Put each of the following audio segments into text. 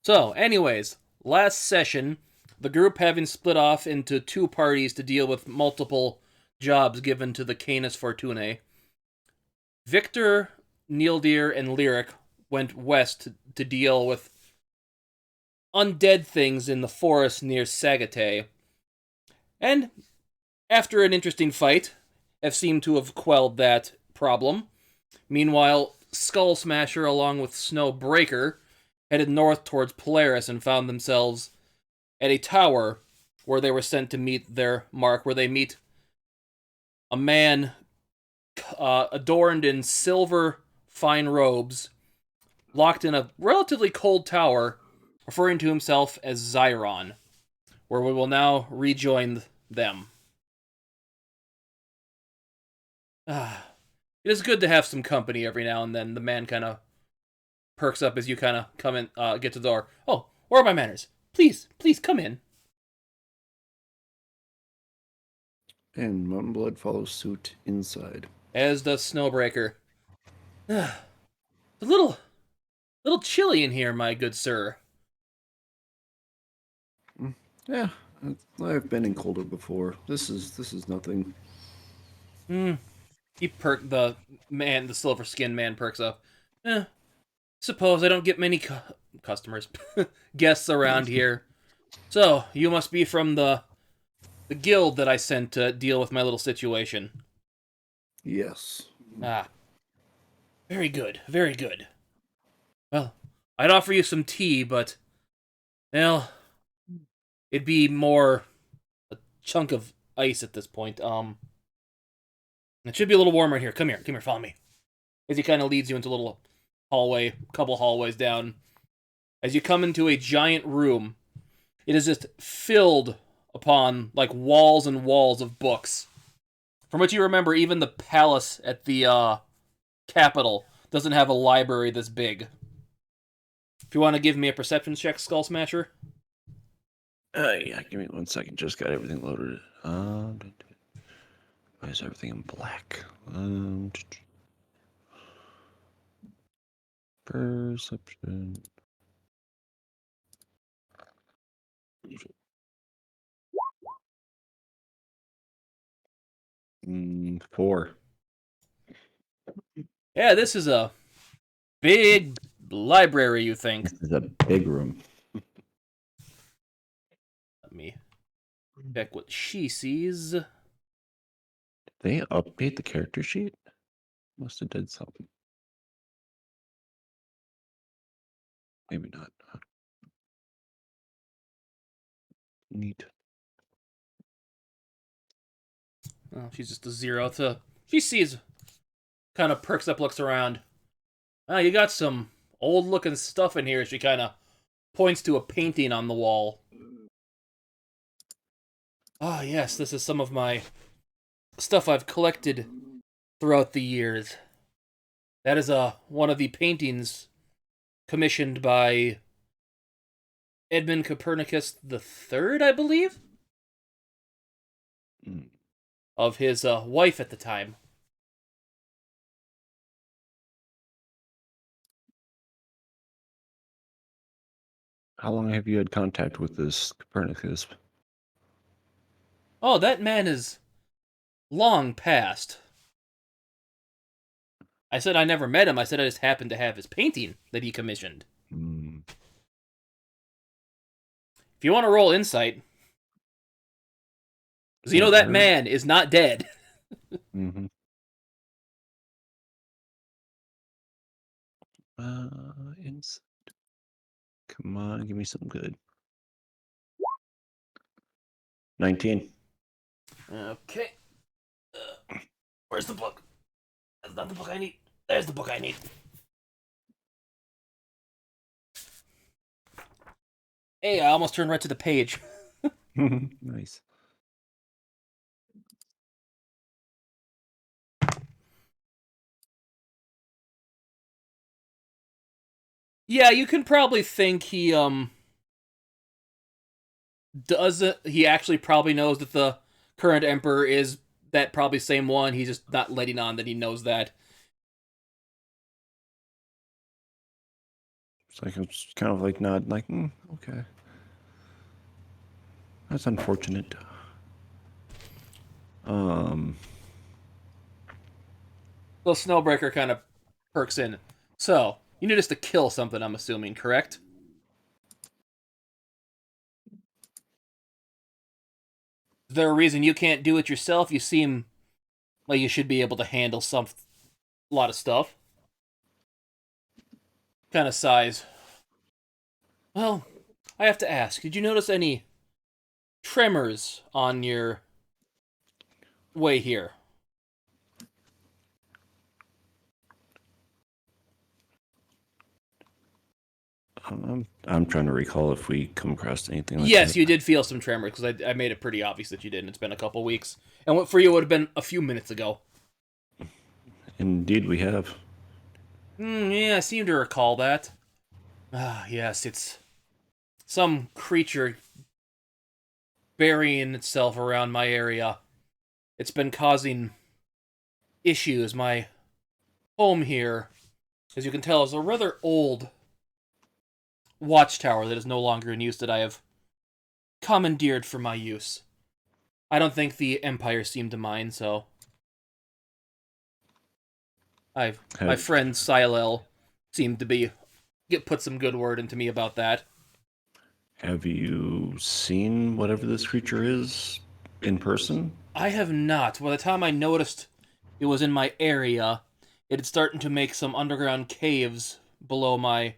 So, anyways, last session, the group having split off into two parties to deal with multiple jobs given to the Canis Fortunae, Victor, Neildeer, and Lyric went west to deal with undead things in the forest near Sagate, and after an interesting fight, have seemed to have quelled that problem. Meanwhile, Skull Smasher, along with Snow Breaker, headed north towards Polaris and found themselves at a tower where they were sent to meet their mark, where they meet a man adorned in silver fine robes, locked in a relatively cold tower, referring to himself as Zyron, where we will now rejoin them. It is good to have some company every now and then. The man kind of perks up as you kind of come in, get to the door. Oh, where are my manners? Please, please come in. And Mountainblood follows suit inside. As does Snowbreaker. It's a little chilly in here, my good sir. Yeah, I've been in colder before. This is nothing. The silver skinned man perks up. Suppose I don't get many customers, guests around here. So, you must be from the guild that I sent to deal with my little situation. Yes. Very good, very good. Well, I'd offer you some tea, but, well, it'd be more a chunk of ice at this point. It should be a little warmer in here. Come here, follow me. As he kind of leads you into a little hallway, couple hallways down. As you come into a giant room, it is just filled upon, like, walls and walls of books. From what you remember, even the palace at the, capital doesn't have a library this big. If you want to give me a perception check, Skull Smasher. Yeah, give me 1 second. Just got everything loaded. Why is everything in black? Perception. 4. Yeah, this is a big library, you think. This is a big room. Let me check what she sees. Did they update the character sheet? Must have did something. Maybe not. Neat. Oh, she's just a 0 to... She sees... Kind of perks up, looks around. You got some old-looking stuff in here. She kind of points to a painting on the wall. Yes, this is some of my stuff I've collected throughout the years. That is one of the paintings commissioned by Edmund Copernicus III, I believe? Of his wife at the time. How long have you had contact with this Copernicus? Oh, that man is long past. I said I never met him. I said I just happened to have his painting that he commissioned. If you want to roll insight, because you know that man is not dead. Insight. Come on, give me something good. 19. Okay. Where's the book? That's not the book I need. There's the book I need. Hey, I almost turned right to the page. Nice. Yeah, you can probably think he he actually probably knows that the current emperor is that probably same one. He's just not letting on that he knows that. It's like it's kind of like not like okay. That's unfortunate. Um, So Snowbreaker kind of perks in. So, you need us to kill something, I'm assuming, correct? Is there a reason you can't do it yourself? You seem like you should be able to handle a lot of stuff. Kind of size. Well, I have to ask, did you notice any tremors on your way here? I'm trying to recall if we come across anything like Yes, that. you did feel some tremors because I made it pretty obvious that you did, and it's been a couple weeks. And what for you would have been a few minutes ago. Indeed, we have. Yeah, I seem to recall that. Ah, yes, it's some creature burying itself around my area. It's been causing issues. My home here, as you can tell, is a rather old watchtower that is no longer in use that I have commandeered for my use. I don't think the Empire seemed to mind, so my Have, friend Silel seemed to put some good word into me about that. have you seen whatever this creature is in person? I have not. By the time I noticed it was in my area, it had started to make some underground caves below my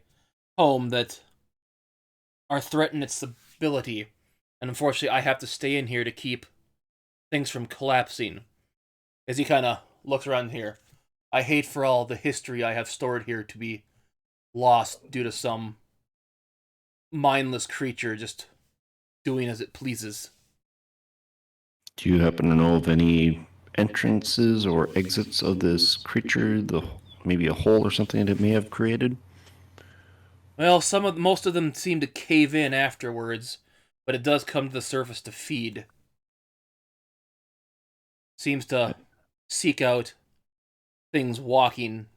home that are threatening its stability. And unfortunately, I have to stay in here to keep things from collapsing. As he kind of looks around here, I hate for all the history I have stored here to be lost due to some mindless creature just doing as it pleases. Do you happen to know of any entrances or exits of this creature? The maybe a hole or something that it may have created? Well, most of them seem to cave in afterwards, but it does come to the surface to feed. Seems to seek out things walking.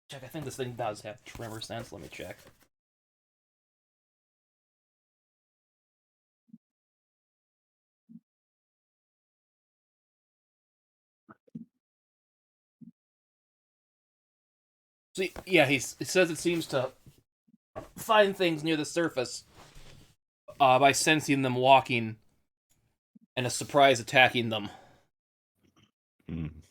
Check, I think this thing does have tremor sense. Let me check. See, yeah, it says it seems to find things near the surface by sensing them walking and a surprise attacking them. Mm,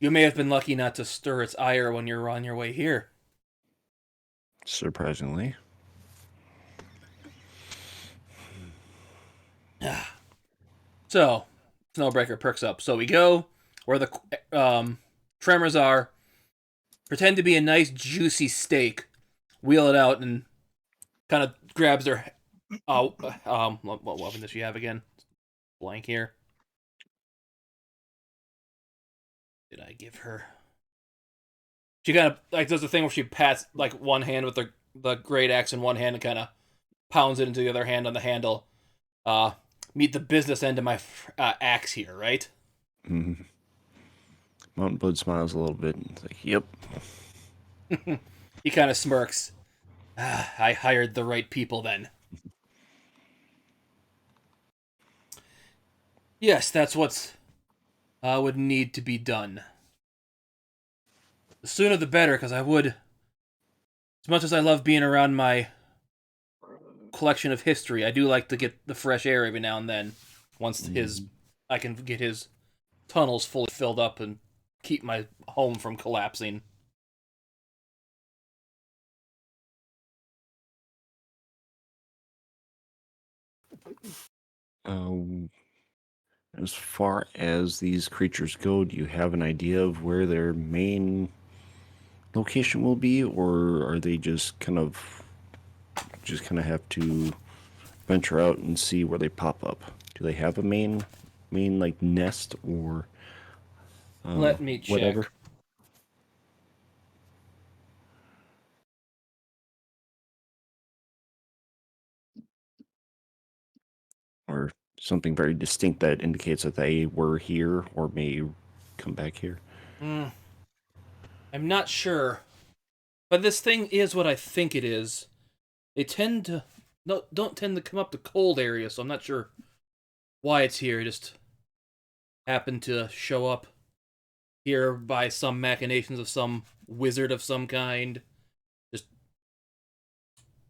You may have been lucky not to stir its ire when you're on your way here. surprisingly. So, Snowbreaker perks up. So we go where the tremors are, pretend to be a nice juicy steak, wheel it out, and kind of grabs their. What weapon does she have again? Blank here. Did I give her? She kind of like does the thing where she pats like one hand with the great axe in one hand and kind of pounds it into the other hand on the handle. Uh, Meet the business end of my axe here, right? Mm. Mountainblood smiles a little bit. It's like, yep. He kind of smirks. I hired the right people then. Yes, that's what's would need to be done. The sooner the better, because I would, as much as I love being around my collection of history, I do like to get the fresh air every now and then. Once I can get his tunnels fully filled up and keep my home from collapsing. Um, as far as these creatures go, do you have an idea of where their main location will be, or are they just kind of have to venture out and see where they pop up? Do they have a main like nest or Let me whatever? check. Or something very distinct that indicates that they were here or may come back here? Hmm. I'm not sure. But this thing is what I think it is. They tend to no don't tend to come up to cold areas, so I'm not sure why it's here. It just happened to show up here by some machinations of some wizard of some kind. Just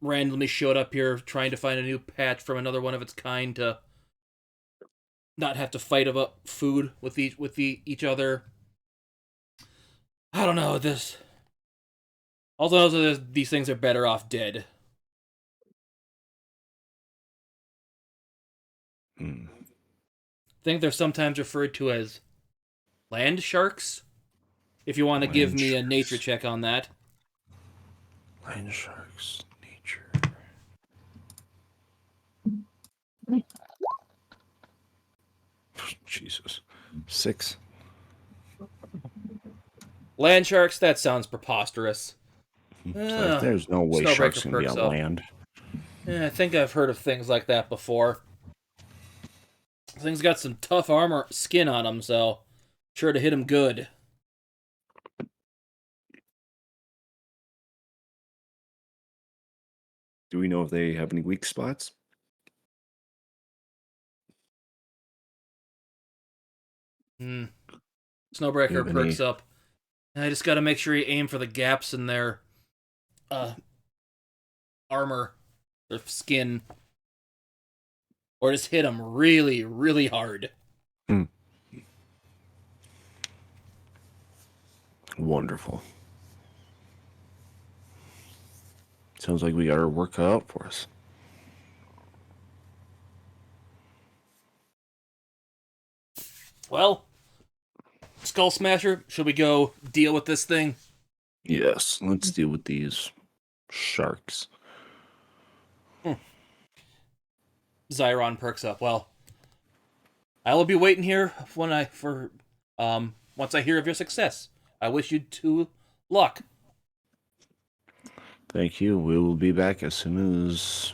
randomly showed up here trying to find a new patch from another one of its kind to not have to fight about food with each other. I don't know this. Also knows that these things are better off dead. Hmm. I think they're sometimes referred to as land sharks. If you want to give Land me a nature sharks. check on that. Land sharks. Nature. Jesus. 6. Land sharks, that sounds preposterous. It's like there's no way sharks Snowbreaker can be perks on up. land. I think I've heard of things like that before. Things got some tough armor skin on them, so sure to hit them good. Do we know if they have any weak spots? Hmm. Do you Snowbreaker have any? perks up. I just gotta make sure you aim for the gaps in their uh, armor, their skin, or just hit them really, really hard. Hmm. Wonderful. Sounds like we got our work cut out for us. Well, Skull Smasher, should we go deal with this thing? Yes, let's deal with these sharks. Zyron perks up. Well, I will be waiting here once I hear of your success. I wish you luck. Thank you. We will be back as soon as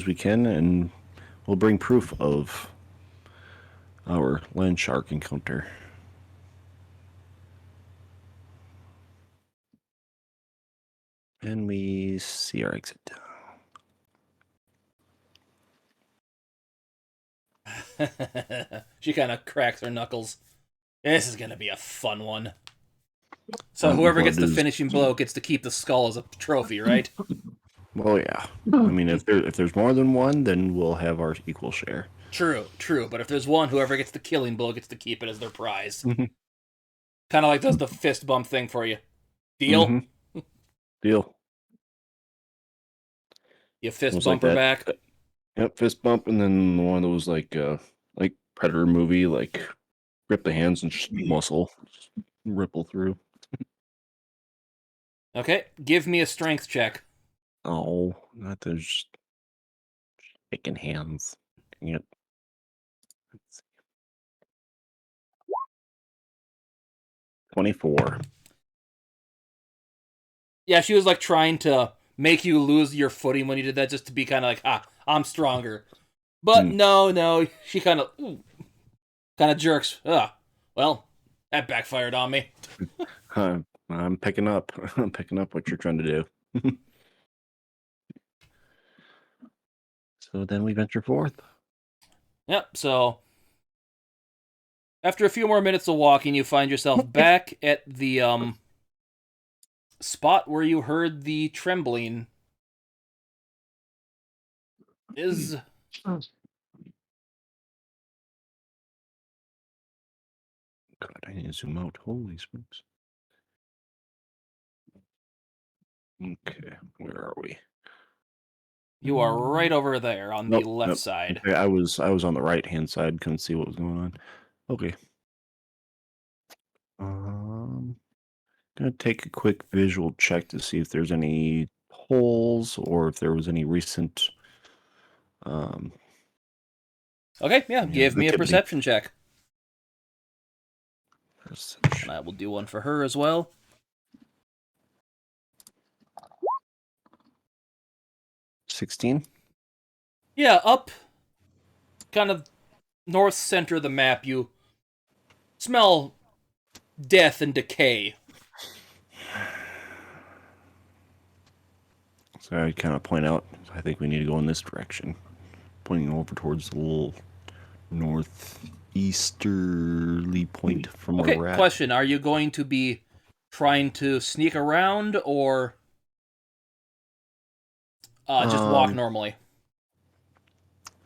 we can, and we'll bring proof of our land shark encounter. And we see our exit. She kind of cracks her knuckles. This is gonna be a fun one. So whoever gets Mountainblood the is. finishing blow gets to keep the skull as a trophy, right? Well, yeah. I mean, if there's more than one, then we'll have our equal share. True, true. But if there's one, whoever gets the killing blow gets to keep it as their prize. Mm-hmm. Kind of like does the fist bump thing for you. Deal? Mm-hmm. Deal. You fist Almost like bump her that. back. Yep, fist bump, and then one of those like Predator movie, like rip the hands and just muscle just ripple through. Okay, give me a strength check. Oh, not those shaking hands. Dang it. Let's see. 24. Yeah, she was like trying to make you lose your footing when you did that, just to be kind of like, I'm stronger. But Hmm. no, she kind of jerks. Well, that backfired on me. I'm picking up. I'm picking up what you're trying to do. So then we venture forth. Yep. So after a few more minutes of walking, you find yourself back at the spot where you heard the trembling. Is God, I need to zoom out. Holy smokes. Okay, where are we? you are right over there on the Nope, left nope. side. Okay, I was on the right hand side, couldn't see what was going on. Okay. Gonna take a quick visual check to see if there's any holes or if there was any recent um Okay, yeah, give me a activity. perception check. And I will do one for her as well. 16. Yeah, up kind of north center of the map, you smell death and decay. So I kind of point out, I think we need to go in this direction. Pointing over towards the little northeasterly point from where Okay, we're at. question. Are you going to be trying to sneak around or just walk Um, normally?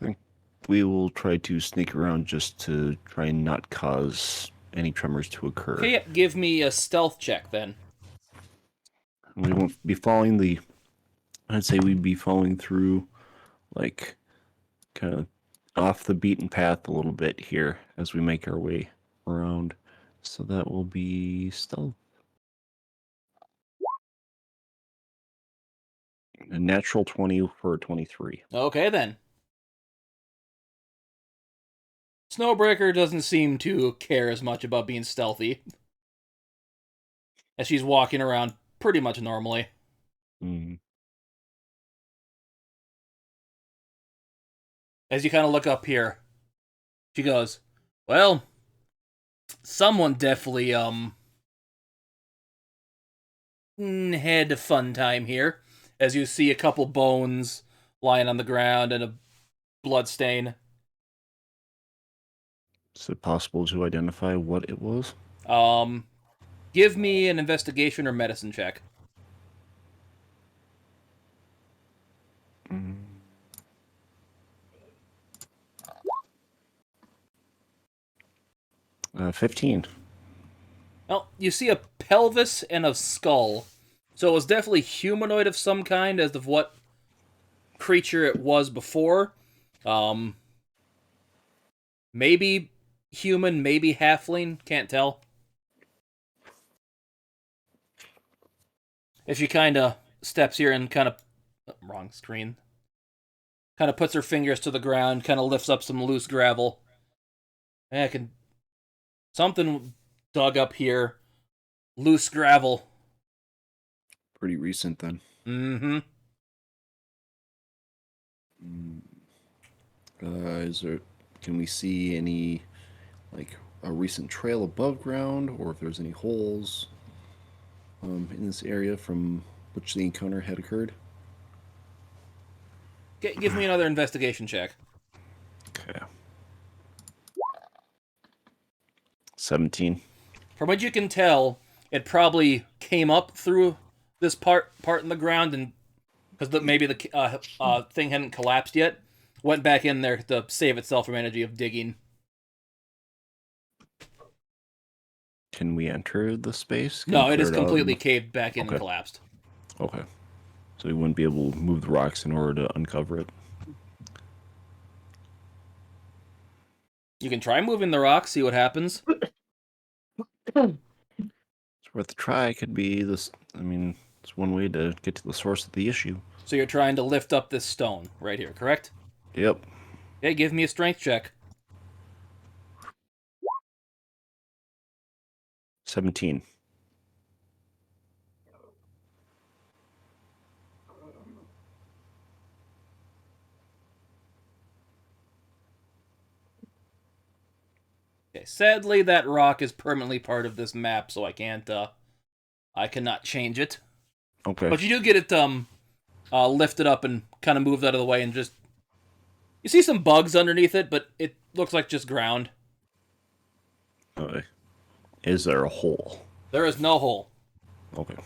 I think we will try to sneak around just to try and not cause any tremors to occur. Okay, give me a stealth check then. We won't be following the. I'd say we'd be following through, like, kind of off the beaten path a little bit here as we make our way around. So that will be stealth. A natural 20 for a 23. Okay then. Snowbreaker doesn't seem to care as much about being stealthy, as she's walking around pretty much normally. Mm. As you kind of look up here, she goes, "Well, someone definitely had a fun time here." As you see a couple bones lying on the ground and a blood stain. Is it possible to identify what it was? Um, give me an investigation or medicine check. Mm. 15. Well, you see a pelvis and a skull, so it was definitely humanoid of some kind, as of what creature it was before. Um, maybe human, maybe halfling, can't tell. If she kind of steps here and kind of wrong screen, kind of puts her fingers to the ground, kind of lifts up some loose gravel. I can something dug up here, loose gravel. Pretty recent then. Mm-hmm. Mm. Is there? Can we see any like a recent trail above ground, or if there's any holes in this area from which the encounter had occurred? Give me another investigation check. Okay. 17. From what you can tell, it probably came up through this part in the ground, and because maybe the thing hadn't collapsed yet, went back in there to save itself from energy of digging. Can we enter the space? Can we No, it clear is it out completely enough? caved back in and Okay. collapsed. Okay. So we wouldn't be able to move the rocks in order to uncover it. You can try moving the rock, see what happens. It's worth a try. It could be this. I mean, it's one way to get to the source of the issue. So you're trying to lift up this stone right here, correct? Yep. Okay, give me a strength check. 17. Okay, sadly, that rock is permanently part of this map, so I cannot change it. Okay. But you do get it lifted up and kind of moved out of the way, and just you see some bugs underneath it, but it looks like just ground. Okay. Is there a hole? There is no hole. Okay.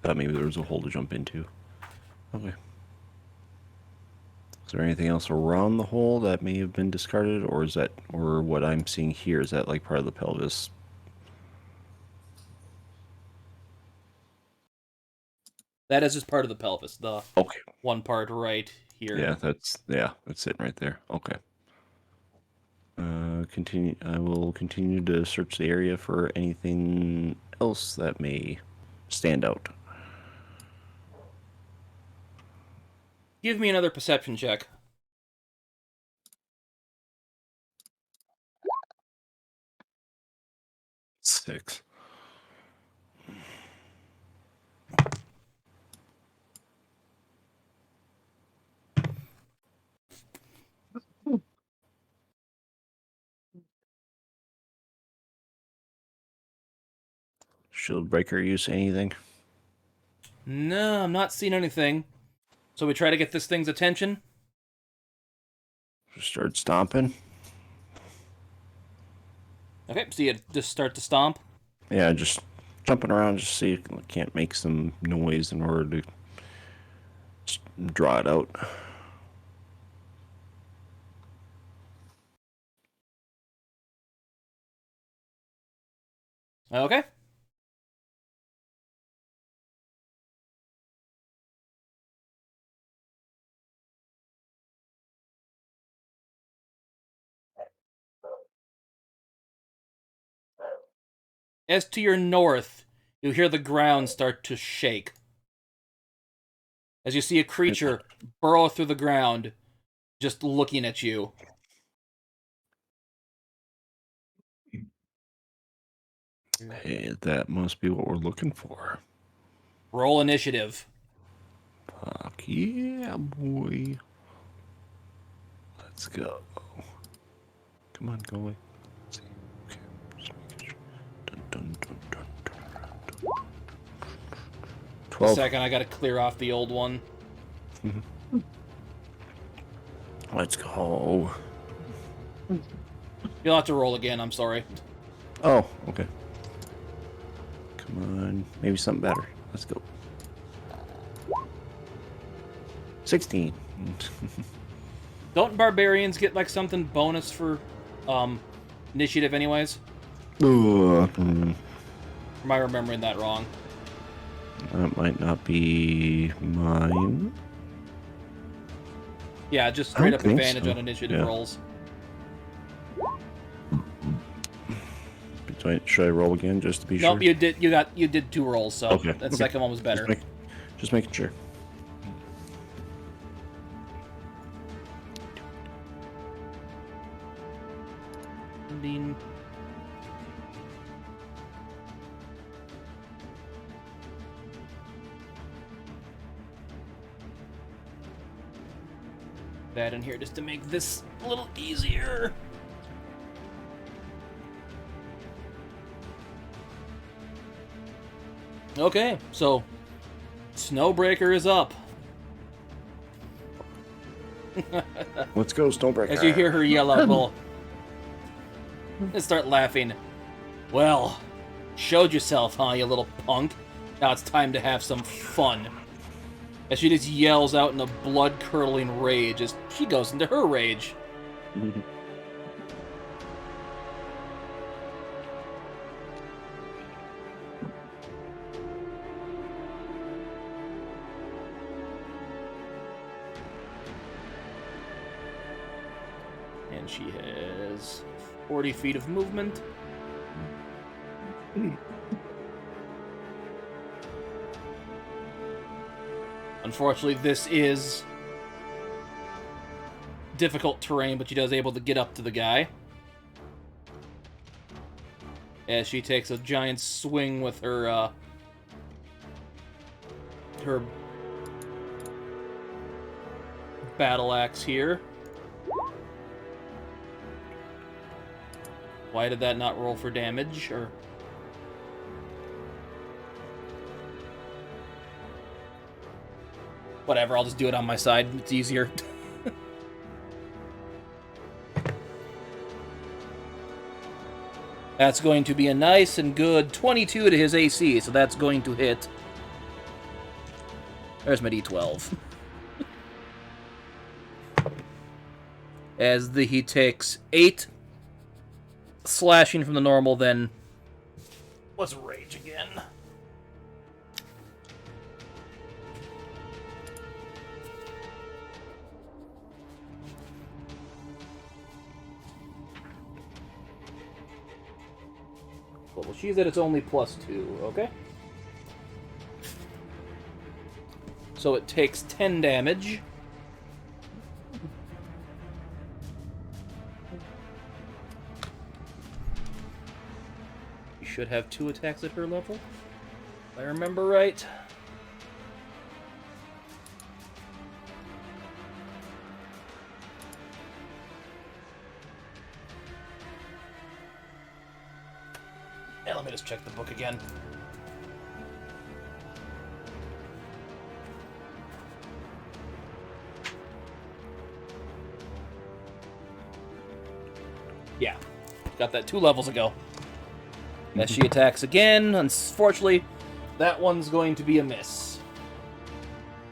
Thought maybe there was a hole to jump into. Okay. Is there anything else around the hole that may have been discarded, or is that, or what I'm seeing here, is that like part of the pelvis? That is just part of the pelvis, the Okay. one part right here. Yeah, that's it right there. Okay. Continue. I will continue to search the area for anything else that may stand out. Give me another perception check. 6. Shield breaker use anything? No, I'm not seeing anything. So we try to get this thing's attention. Just start stomping. Okay, so you just start to stomp. Yeah, just jumping around, just see if I can't make some noise in order to just draw it out. Okay. As to your north, you hear the ground start to shake. As you see a creature burrow through the ground, just looking at you. Hey, that must be what we're looking for. Roll initiative. Fuck yeah, boy. Let's go. Come on, go away. Let's see. Okay, just making sure. Dun, dun, dun, dun, dun, dun. A 12. second, I gotta clear off the old one. Let's go. You'll have to roll again, I'm sorry. Oh, okay. Come on. Maybe something better. Let's go. 16. Don't barbarians get like something bonus for initiative anyways? Or am I remembering that wrong? That might not be mine. Yeah, just I straight don't up think advantage so. on initiative Yeah. rolls. Should I roll again just to be sure? Nope, you did 2 rolls, so Okay, that okay. second one was better. Just making sure. Dean. That in here just to make this a little easier. Okay, so Snowbreaker is up. Let's go, Stonebreaker. As you hear her yell out, well, and start laughing. Well, showed yourself, huh, you little punk? Now it's time to have some fun. As she just yells out in a blood-curdling rage as she goes into her rage. And she has 40 feet of movement. Unfortunately, this is difficult terrain, but she does able to get up to the guy. As she takes a giant swing with her, her battle axe here. Why did that not roll for damage, or... Whatever, I'll just do it on my side. It's easier. That's going to be a nice and good 22 to his AC, so that's going to hit. There's my D12. As he takes 8 slashing from the normal, then... Let's rage again. Well, she's at its only +2, okay? So it takes 10 damage. You should have 2 attacks at her level, if I remember right. Yeah, let me just check the book again. Yeah, got that 2 levels ago. As she attacks again, unfortunately, that one's going to be a miss.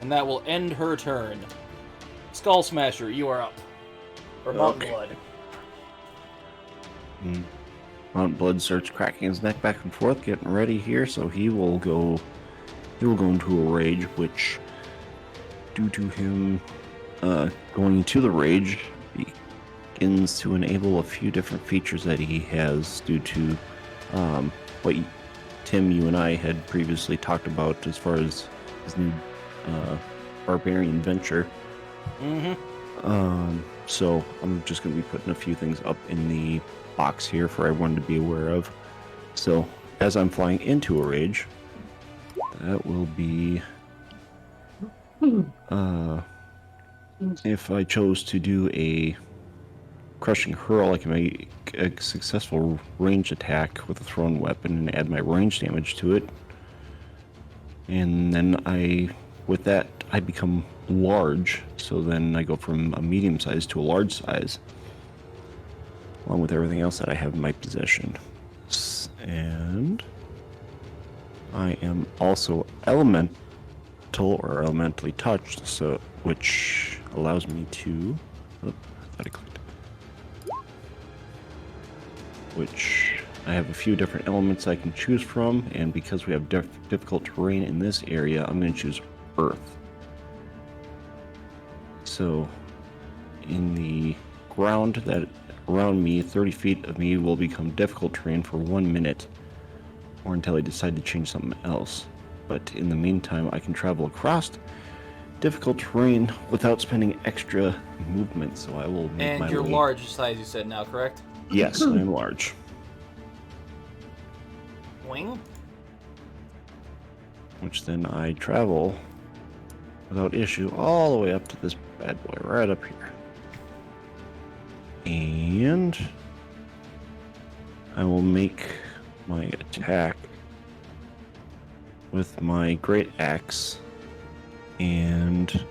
And that will end her turn. Skull Smasher, you are up. Or Mountainblood. Mountainblood starts cracking his neck back and forth, getting ready here, so he will go into a rage, which, due to him going into the rage, begins to enable a few different features that he has due to what Tim, you and I had previously talked about as far as his new barbarian venture. So I'm just going to be putting a few things up in the box here for everyone to be aware of. So as I'm flying into a rage, that will be if I chose to do a crushing hurl, I can make a successful range attack with a thrown weapon and add my range damage to it. And then with that, I become large. So then I go from a medium size to a large size, along with everything else that I have in my possession. And I am also elemental or elementally touched, so which allows me to. Oh, I thought I clicked. Which I have a few different elements I can choose from, and because we have difficult terrain in this area, I'm going to choose Earth. So, in the ground that around me, 30 feet of me will become difficult terrain for 1 minute, or until I decide to change something else. But in the meantime, I can travel across difficult terrain without spending extra movement, so I will make my And you're way. large size, you said now, correct? Yes, I'm large. Wing? Which then I travel without issue all the way up to this bad boy right up here. And I will make my attack with my great axe, and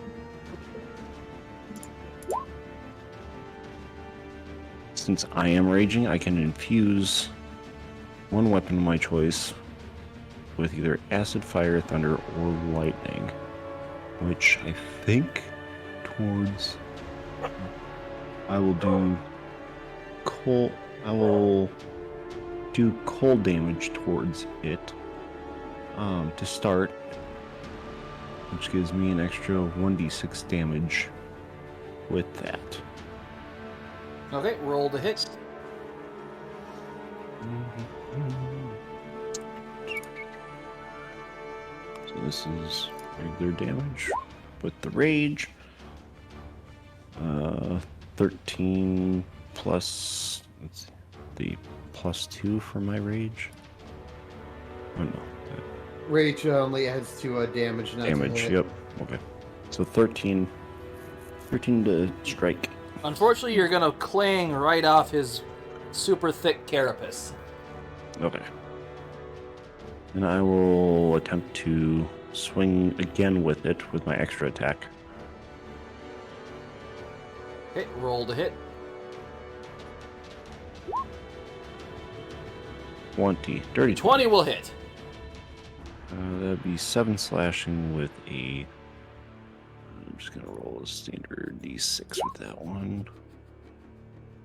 since I am raging, I can infuse one weapon of my choice with either acid, fire, thunder, or lightning, which I think towards I will do cold damage towards it to start, which gives me an extra 1d6 damage with that. Okay, roll to hit. So this is regular damage with the rage. 13 plus, let's see, the +2 for my rage. Oh no. Rage only adds to damage, not Damage, to hit. yep. Okay. So 13 to strike. Unfortunately, you're gonna clang right off his super thick carapace. Okay. And I will attempt to swing again with it with my extra attack. Okay, roll to hit. 20. Dirty 20 will hit. That'd be 7 slashing with a. I'm just gonna roll a standard d6 with that one.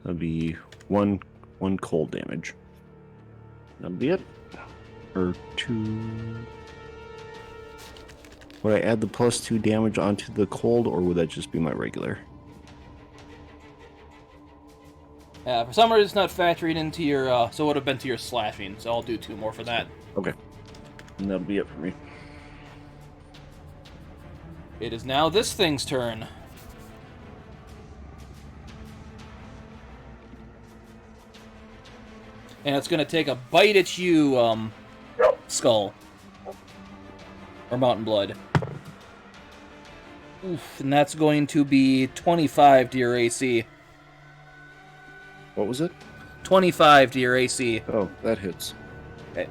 That'd be one cold damage. That'd be it. Or 2. Would I add the +2 damage onto the cold, or would that just be my regular? For some reason, it's not factoring into your, so it would have been to your slashing, so I'll do 2 more for that. Okay. And that'll be it for me. It is now this thing's turn. And it's going to take a bite at you, Skull. Or Mountainblood. Oof, and that's going to be 25 to your AC. What was it? 25 to your AC. Oh, that hits. Okay.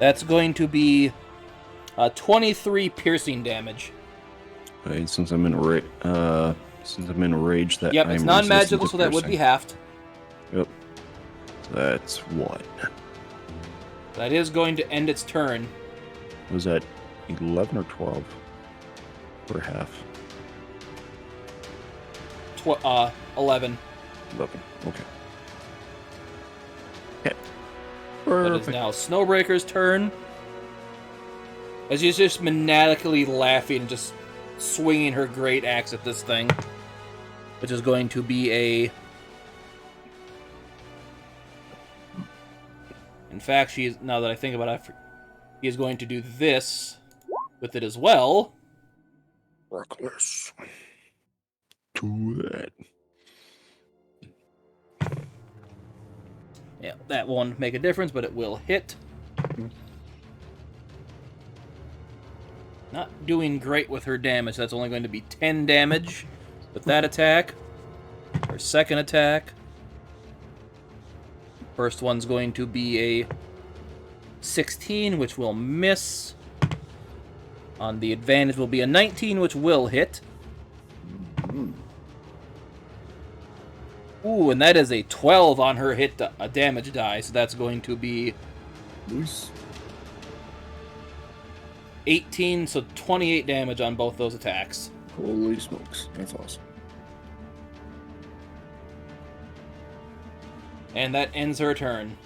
That's going to be 23 piercing damage. Right, since I'm in a rage, that Yep, I'm it's resistant non-magical, to so that would be piercing. halved. Yep. That's what? That is going to end its turn. Was that 11 or 12? Or half? 11. 11. Okay. Okay. It is now Snowbreaker's turn. As she's just maniacally laughing, just swinging her great axe at this thing. Which is going to be a... In fact, now that I think about it, he is going to do this with it as well. Reckless. Do that. Yeah, that won't make a difference, but it will hit. Not doing great with her damage. That's only going to be 10 damage with that attack. Her second attack. First one's going to be a 16, which will miss. On the advantage will be a 19, which will hit. Ooh, and that is a 12 on her hit damage die, so that's going to be Loose. 18, so 28 damage on both those attacks. Holy smokes. That's awesome. And that ends her turn.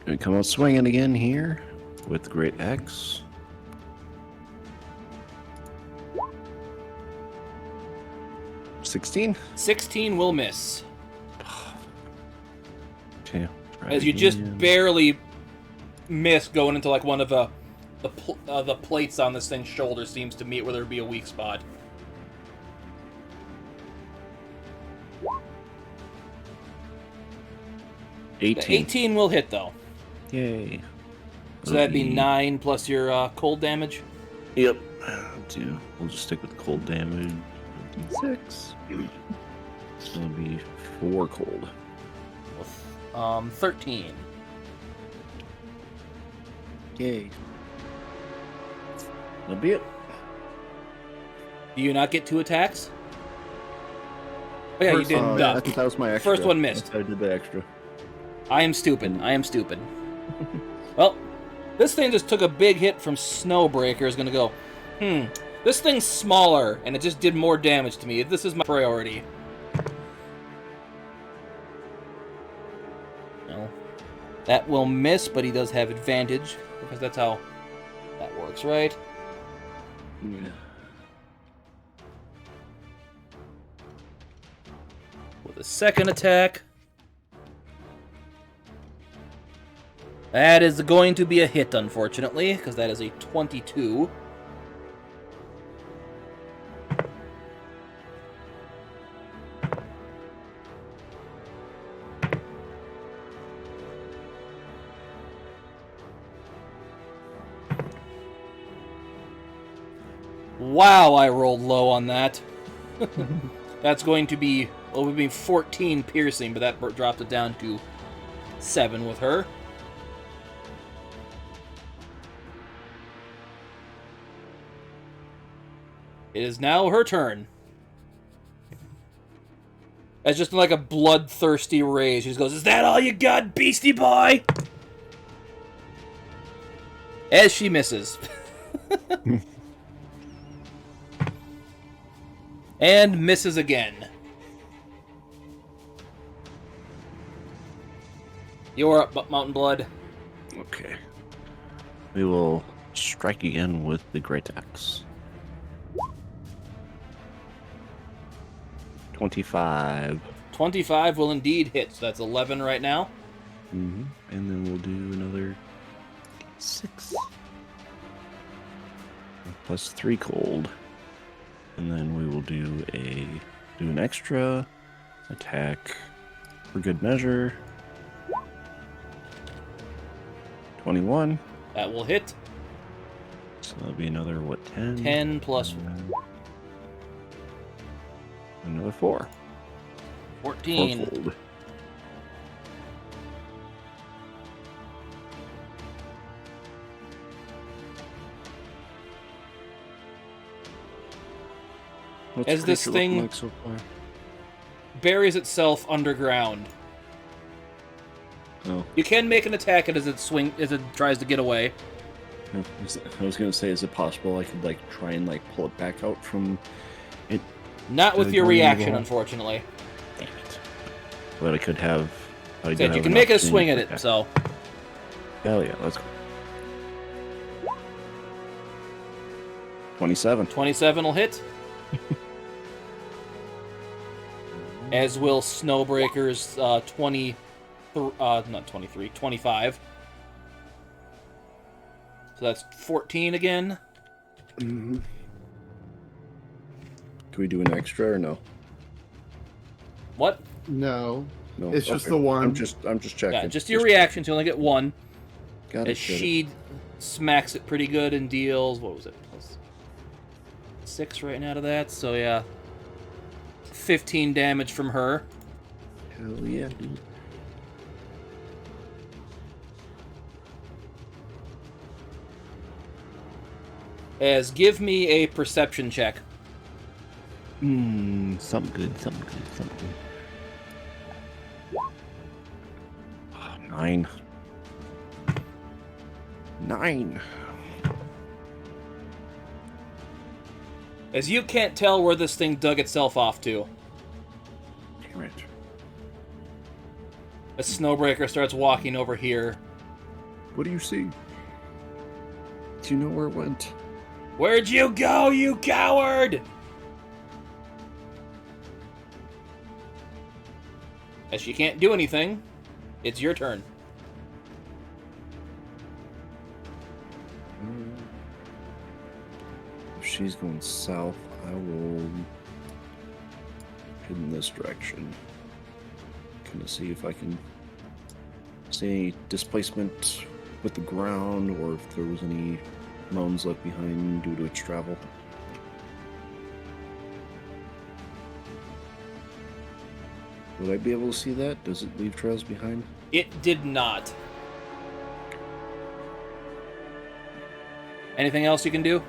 Gonna come out swinging again here with the Great Axe. $16? 16 will miss. Okay. As you just barely miss going into like one of the plates on this thing's shoulder seems to meet where there'd be a weak spot. The 18 will hit though. Yay. So that'd be 9 plus your cold damage. Yep. We'll just stick with cold damage. 6. So it'll be 4 cold. 13. Yay. That'll be it. Do you not get 2 attacks? Oh yeah, First, you didn't. I think that was my extra. First one missed. I did the extra. I am stupid. I am stupid. Well, this thing just took a big hit from Snowbreaker. Is gonna go, this thing's smaller, and it just did more damage to me. This is my priority. No. That will miss, but he does have advantage, because that's how that works, right? Yeah. With a second attack. That is going to be a hit, unfortunately, because that is a 22. Wow, I rolled low on that. That's going to be, well, it would be 14 piercing, but that dropped it down to 7 with her. It is now her turn. As just like a bloodthirsty rage, she just goes, "Is that all you got, beastie boy?" As she misses. And misses again. You're up, Mountainblood. Okay. We will strike again with the Great Axe. 25. 25 will indeed hit, so that's 11 right now. Mm-hmm. And then we'll do another 6. Plus 3 cold. And then we will do an extra attack for good measure. 21. That will hit. So that'll be another, 10? 10 plus Another 4. 14. 4 cold. What's As this creature looking thing- like so far? Buries itself underground. Oh, You can make an attack as it tries to get away. I was gonna say, is it possible I could like try and like pull it back out from it? Not with your going into the reaction, hole? unfortunately. Damn it! But I could have. I do Said you have can an make a opportunity swing to at it, attack. so Hell yeah, let's go. 27. 27 will hit. As will Snowbreaker's 25. So that's 14 again. Mm-hmm. Can we do an extra or no? What? No. No, It's just okay. the one. I'm just checking. Yeah, just your reaction to only get one. Got it. As she smacks it pretty good and deals, what was it? Plus 6 right now to that. So yeah, 15 damage from her. Hell yeah, dude. As give me a perception check. Something good, something good, something good. 9. 9. As you can't tell where this thing dug itself off to. Damn it. As Snowbreaker starts walking over here. What do you see? Do you know where it went? Where'd you go, you coward? As she can't do anything, it's your turn. If she's going south, I will head in this direction. Kind of see if I can see any displacement with the ground, or if there was any mounds left behind due to its travel. Would I be able to see that? Does it leave trails behind? It did not. Anything else you can do?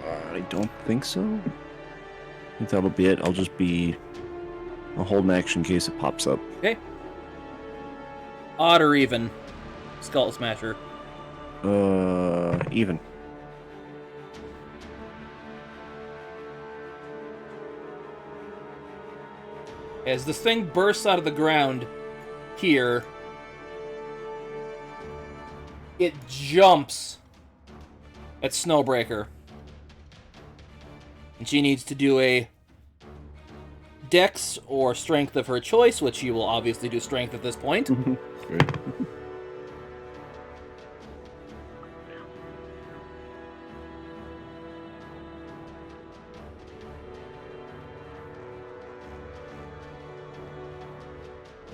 I don't think so. I think that'll be it. I'll hold an action in case it pops up. Okay. Odd or even? Skull Smasher. Even. As this thing bursts out of the ground here, it jumps at Snowbreaker. And she needs to do a dex or strength of her choice, which she will obviously do strength at this point. Great.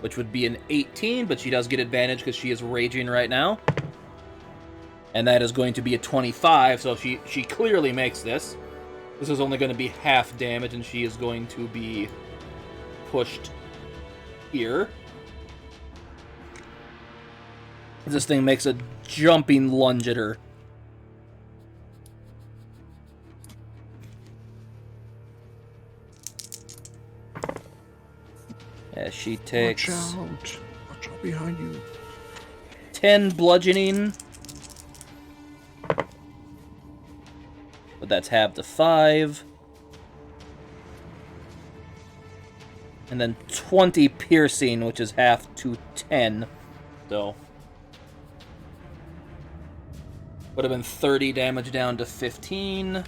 Which would be an 18, but she does get advantage because she is raging right now. And that is going to be a 25, so she clearly makes this. This is only going to be half damage, and she is going to be pushed here. This thing makes a jumping lunge at her. As she takes Watch out! Watch out behind you. 10 bludgeoning. But that's halved to 5. And then 20 piercing, which is half to 10. So would have been 30 damage down to 15.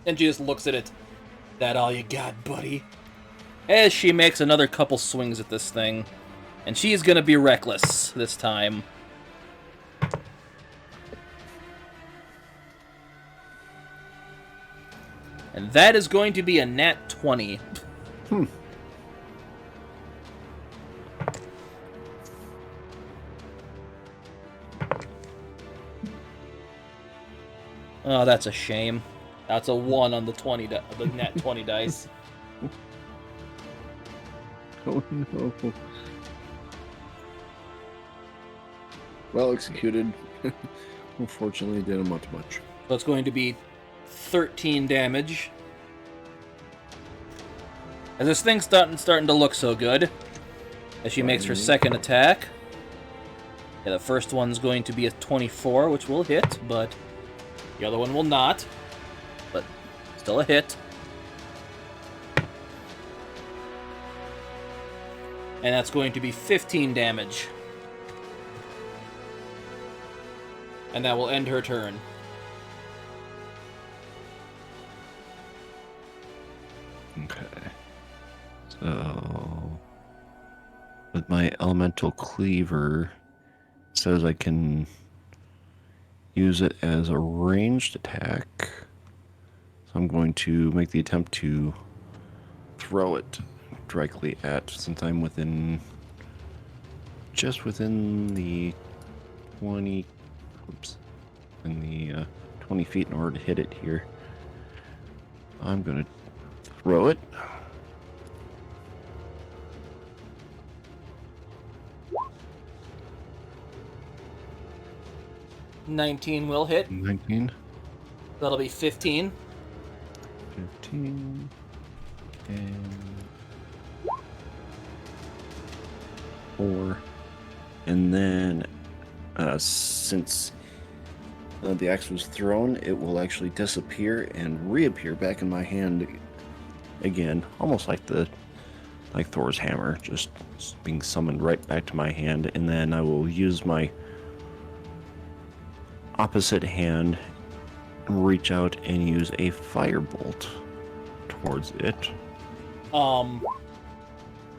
And she just looks at it. That all you got, buddy? As she makes another couple swings at this thing. And she's gonna be reckless this time. And that is going to be a nat 20. Oh, that's a shame. That's a 1 on the the nat 20 dice. Oh no. Well executed. Unfortunately, didn't amount to much. So it's going to be 13 damage. As this thing's starting to look so good, as she makes her second attack. Yeah, the first one's going to be a 24, which will hit, but the other one will not. But still a hit. And that's going to be 15 damage. And that will end her turn. Okay. So, with my elemental cleaver, it says I can use it as a ranged attack. So I'm going to make the attempt to throw it directly at, since I'm just within the 20, in the 20 feet in order to hit it here. I'm going to throw it. $19 will hit. 19. That'll be 15. 15. And 4. And then, since the axe was thrown, it will actually disappear and reappear back in my hand again, almost like Thor's hammer, just being summoned right back to my hand. And then I will use my opposite hand, reach out and use a firebolt towards it. How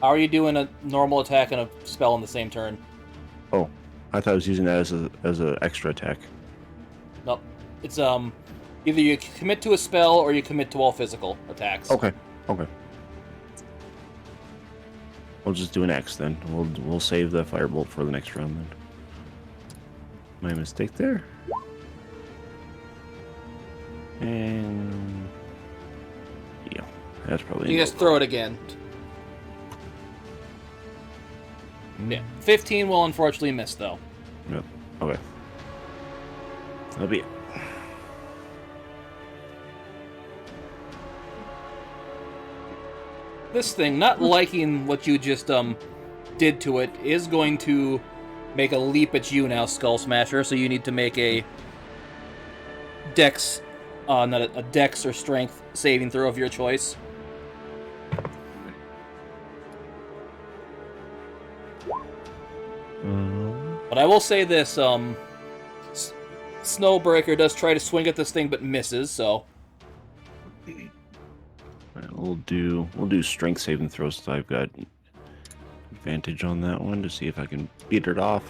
are you doing a normal attack and a spell in the same turn? Oh, I thought I was using that as a extra attack. Nope. It's either you commit to a spell or you commit to all physical attacks. Okay. We'll just do an X then. We'll save the firebolt for the next round then. My mistake there. And yeah, that's probably. You just throw it again. Yeah, 15 will unfortunately miss though. Yep. Okay. That'll be it. This thing, not liking what you just did to it, is going to make a leap at you now, Skull Smasher. So you need to make a Dex, not a Dex or Strength saving throw of your choice. But I will say this: Snowbreaker does try to swing at this thing, but misses. So We'll do strength saving throws, so I've got advantage on that one to see if I can beat it off.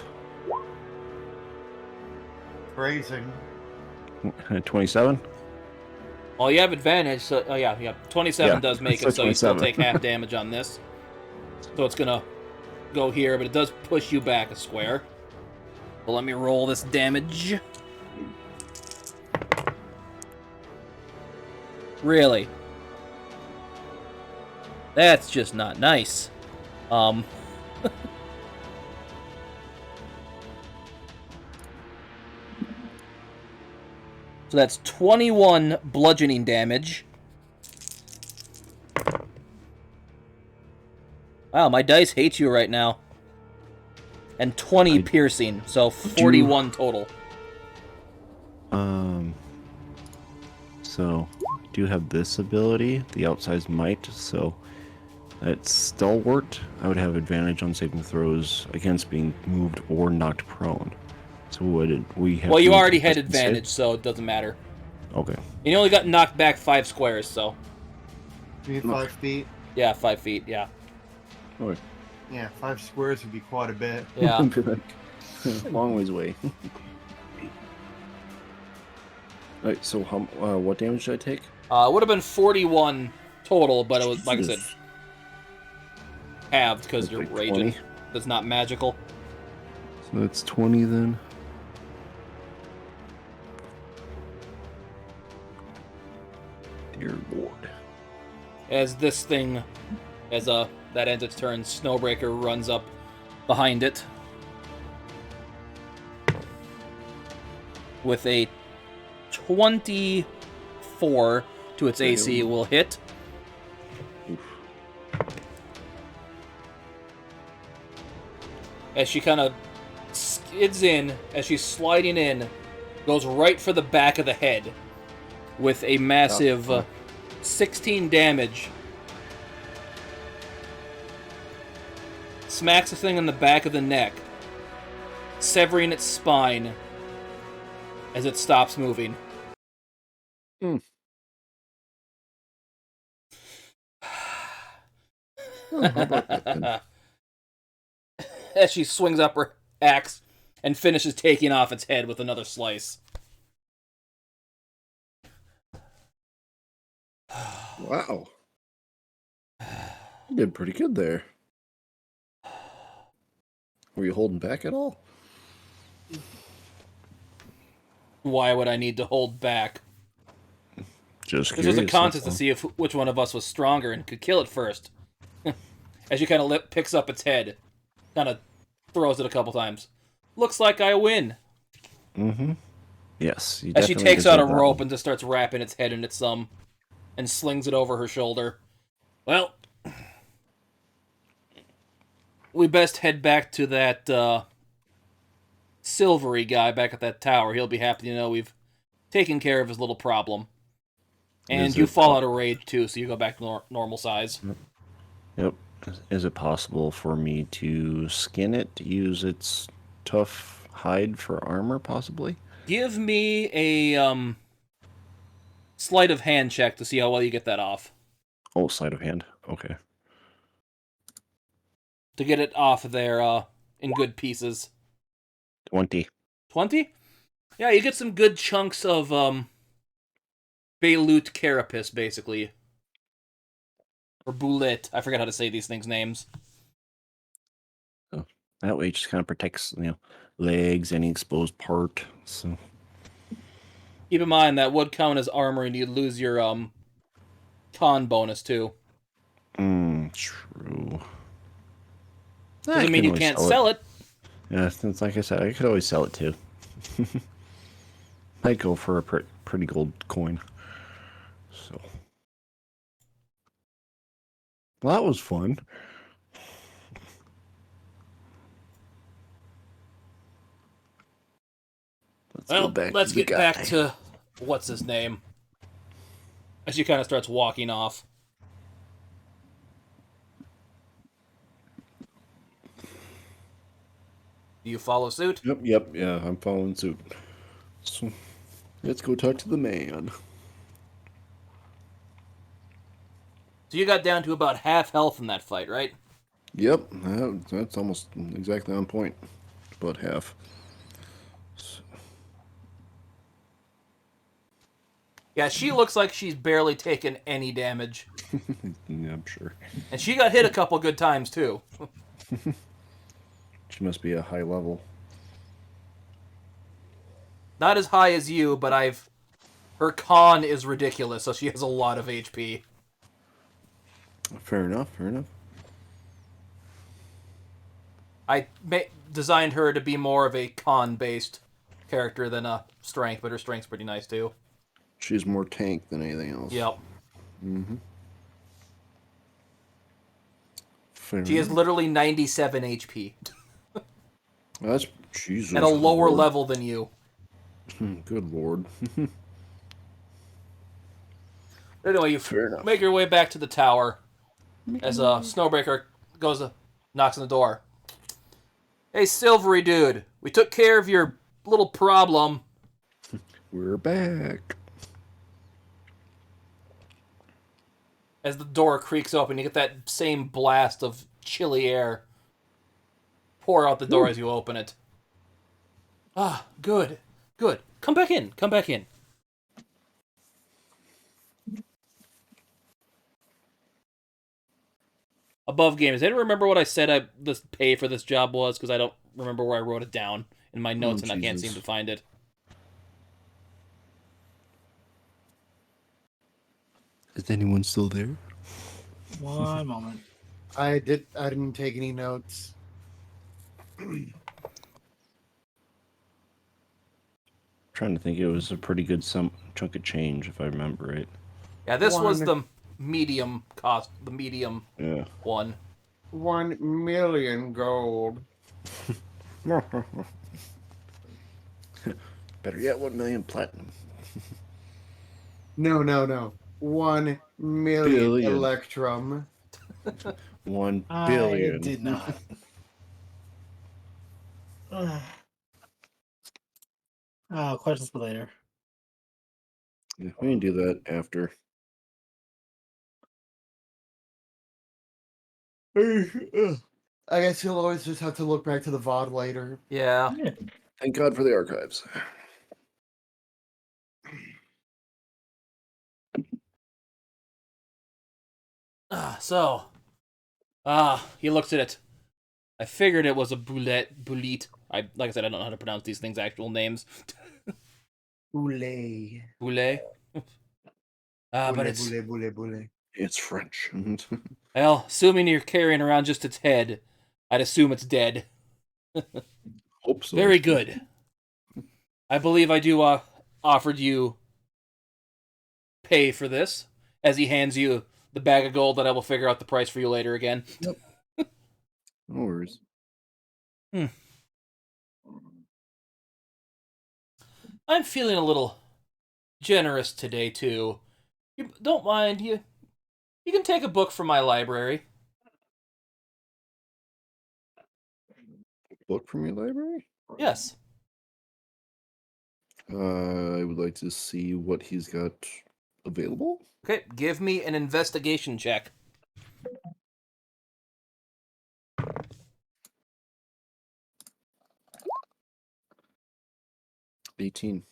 Phrasing. 27. well, you have advantage. So yeah, 27 does make it. So you still 27. take half damage on this. So it's gonna go here, but it does push you back a square. So let me roll this damage. Really? That's just not nice. So that's 21 bludgeoning damage. Wow, my dice hate you right now. And 20 piercing, so 41 total. So I do have this ability, the outsized might, so at stalwart, I would have advantage on saving throws against being moved or knocked prone. So would we have? Well, you to already had just advantage, save? so it doesn't matter. Okay. And you only got knocked back 5 squares, so You need 5 feet. yeah, 5 feet, yeah. Okay. Yeah, 5 squares would be quite a bit. Yeah. Long ways away. Alright, so how, what damage did I take? It would have been 41 total, but it was, like I said, halved because you're Like raging. 20? That's not magical. So that's 20 then. Dear Lord. As this thing, that ends its turn, Snowbreaker runs up behind it with a 24 4 to its AC will hit. Oof. As she kind of skids in, as she's sliding in, goes right for the back of the head with a massive 16 damage. Smacks the thing on the back of the neck, severing its spine as it stops moving. Oh, how about that then? As she swings up her axe and finishes taking off its head with another slice. Wow. You did pretty good there. Were you holding back at all? Why would I need to hold back? Just This was curious. a contest to see which one of us was stronger and could kill it first. As she kind of picks up its head, kind of throws it a couple times. Looks like I win. Mm-hmm. Yes. You As she definitely takes out a deserve that rope one. and just starts wrapping its head in its thumb and slings it over her shoulder. Well, we best head back to that silvery guy back at that tower. He'll be happy to know we've taken care of his little problem. And Is you it fall out of rage too, so you go back to normal size. Yep. Is it possible for me to skin it, use its tough hide for armor, possibly? Give me a sleight of hand check to see how well you get that off. Oh, sleight of hand. Okay. To get it off there in good pieces. 20. 20? Yeah, you get some good chunks of Beirut carapace, basically. Or boulet. I forget how to say these things' names. Oh, that way it just kind of protects, legs, any exposed part. So Keep in mind that would count as armor and you'd lose your con bonus too. true. Doesn't mean you can't sell it. Yeah, since like I said, I could always sell it too. Might go for a pretty gold coin. So, well, that was fun. Well, let's get back to what's his name. As she kind of starts walking off. Do you follow suit? Yep, yeah, I'm following suit. So, let's go talk to the man. So you got down to about half health in that fight, right? Yep, that's almost exactly on point. About half. So, Yeah, she looks like she's barely taken any damage. yeah, I'm sure. And she got hit a couple good times, too. She must be a high level. Not as high as you, but her con is ridiculous, so she has a lot of HP. Fair enough, fair enough. I designed her to be more of a con-based character than a strength, but her strength's pretty nice, too. She's more tank than anything else. Yep. Mm-hmm. Fair She has enough. literally 97 HP. That's Jesus. At a lower Lord. level than you. Good Lord. Anyway, you Fair enough. make your way back to the tower as Snowbreaker knocks on the door. Hey, Silvery dude, we took care of your little problem. We're back. As the door creaks open, you get that same blast of chilly air pour out the door as you open it. Ah, good. Good. Come back in. Come back in. Above game. Does anyone remember what I said the pay for this job was? Because I don't remember where I wrote it down in my notes and I can't seem to find it. Is anyone still there? One moment. I didn't take any notes. trying to think, it was a pretty good chunk of change, if I remember right. Yeah, this was One. the medium cost, the medium Yeah. one. 1 million gold. Better yet, 1 million platinum. No. 1 million Billion. electrum. 1 I billion. did not. Questions for later. Yeah, we can do that after. I guess you'll always just have to look back to the VOD later. Yeah. Yeah. Thank God for the archives. He looks at it. I figured it was a boulette. Like I said, I don't know how to pronounce these things' actual names. Boule. Boulet. But it's Boule. It's French. well, assuming you're carrying around just its head, I'd assume it's dead. Hope so. Very good. I believe I do offered you pay for this, as he hands you the bag of gold that I will figure out the price for you later again. No worries. I'm feeling a little generous today too. You don't mind you can take a book from my library. Book from your library? Yes. I would like to see what he's got available. Okay, give me an investigation check. 18.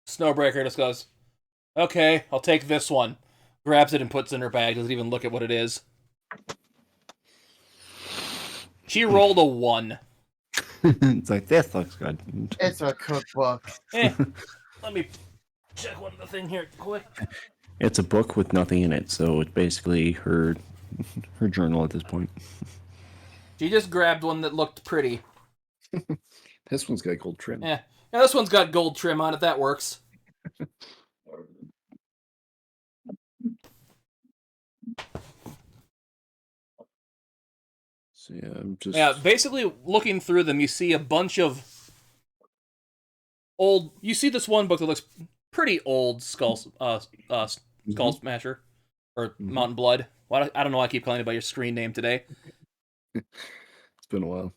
Snowbreaker just goes, okay, I'll take this one. Grabs it and puts it in her bag, doesn't even look at what it is. She rolled a 1. It's like, this looks good. It's a cookbook. Let me check one of the thing here quick. It's a book with nothing in it, so it's basically her journal at this point. She just grabbed one that looked pretty. This one's got gold trim. Yeah, this one's got gold trim on it, that works. So yeah, I'm just... Yeah, basically looking through them, you see a bunch of old... You see this one book that looks pretty old, Skull Smasher, or Mountain Blood. Well, I don't know why I keep calling it by your screen name today. It's been a while.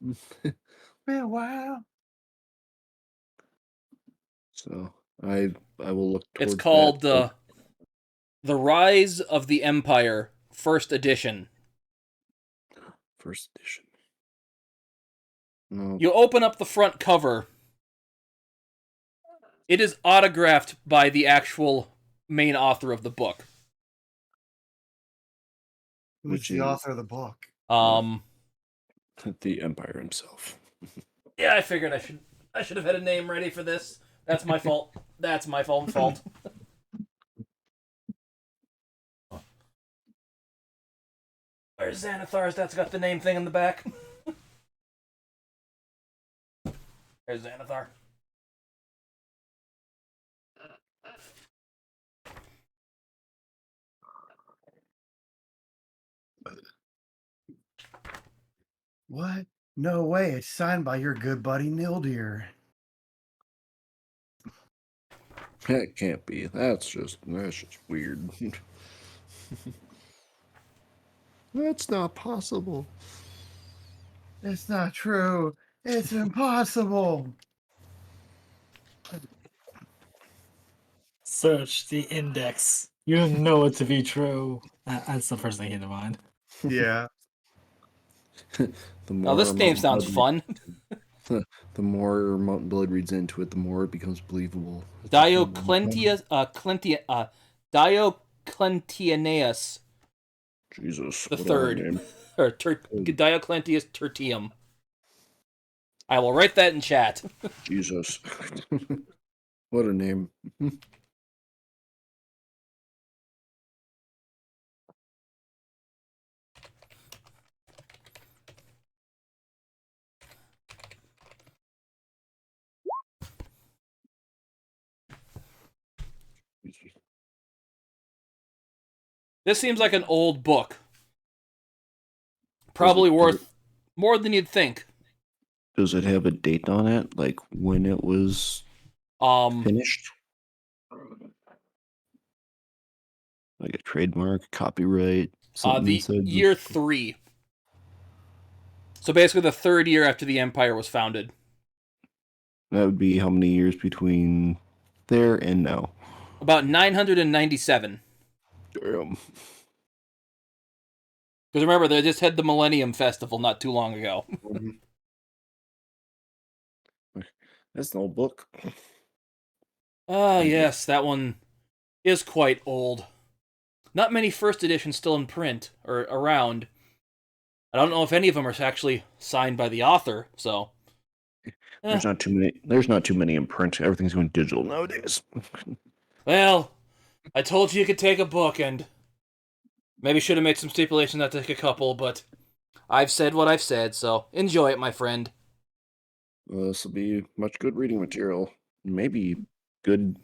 Wow. So I will look towards It's called that. The Rise of the Empire, First Edition. First edition. No. You open up the front cover. It is autographed by the actual main author of the book. Who's Which the is- author of the book? The Empire himself. Yeah, I figured I should have had a name ready for this. That's my fault. That's my fault. Where's Xanathar's? That's got the name thing in the back. There's Xanathar. What? No way. It's signed by your good buddy Nildir. That can't be. That's just weird. That's not possible. It's not true. It's impossible. Search the index. You know it to be true. That's the first thing that came to mind. Yeah. The more Oh, this name Mountain sounds Blood fun. the more Mountain Blood reads into it, the more it becomes believable. Diocletianeus Jesus. the what a hard Third, name. or Diocletius Tertium. I will write that in chat. Jesus. What a name. This seems like an old book. Probably worth more than you'd think. Does it have a date on it? Like when it was finished? Like a trademark, copyright, something The inside year 3. So basically the 3rd year after the Empire was founded. That would be how many years between there and now? About 997. Damn. Because remember, they just had the Millennium Festival not too long ago. That's an old book. Ah, yes, that one is quite old. Not many first editions still in print or around. I don't know if any of them are actually signed by the author, so. There's not too many. There's not too many in print. Everything's going digital nowadays. Well, I told you could take a book, and maybe should have made some stipulations not to take a couple, but I've said what I've said, so enjoy it, my friend. This will be much good reading material. Maybe good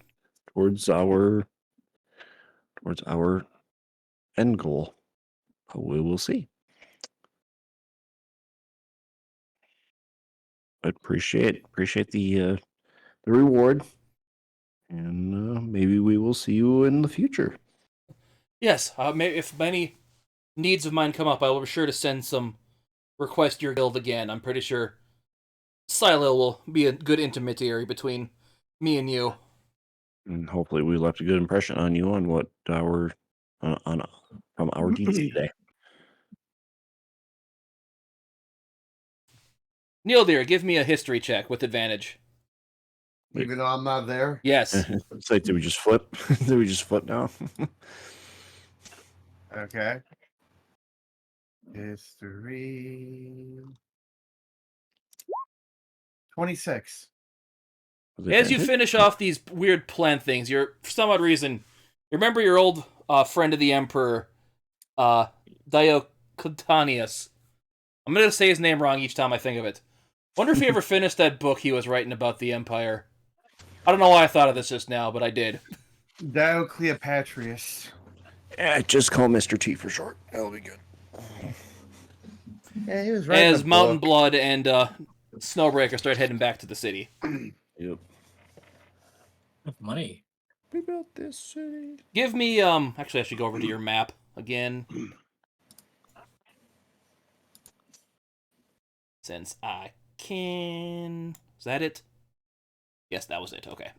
towards our end goal. We will see. I appreciate the reward, and maybe we will see you in the future. Yes, maybe if many needs of mine come up, I will be sure to send some request your guild again. I'm pretty sure Silo will be a good intermediary between me and you. And hopefully we left a good impression on you on what from our deeds today. Neil, dear, give me a history check with advantage. Even though I'm not there. Yes. It's like, did we just flip? Did we just flip now? Okay. History. 26. As you finish off these weird plant things, for some odd reason, you remember your old friend of the Emperor, Diocletianus. I'm going to say his name wrong each time I think of it. Wonder if he ever finished that book he was writing about the Empire. I don't know why I thought of this just now, but I did. Diocleopatrius. Yeah, just call Mr. T for short. That'll be good. Yeah, he was right. As Mountainblood and Snowbreaker start heading back to the city. Yep. Money. We built this city. Give me, actually I should go over to your map again. Since I can... Is that it? Yes, that was it. Okay.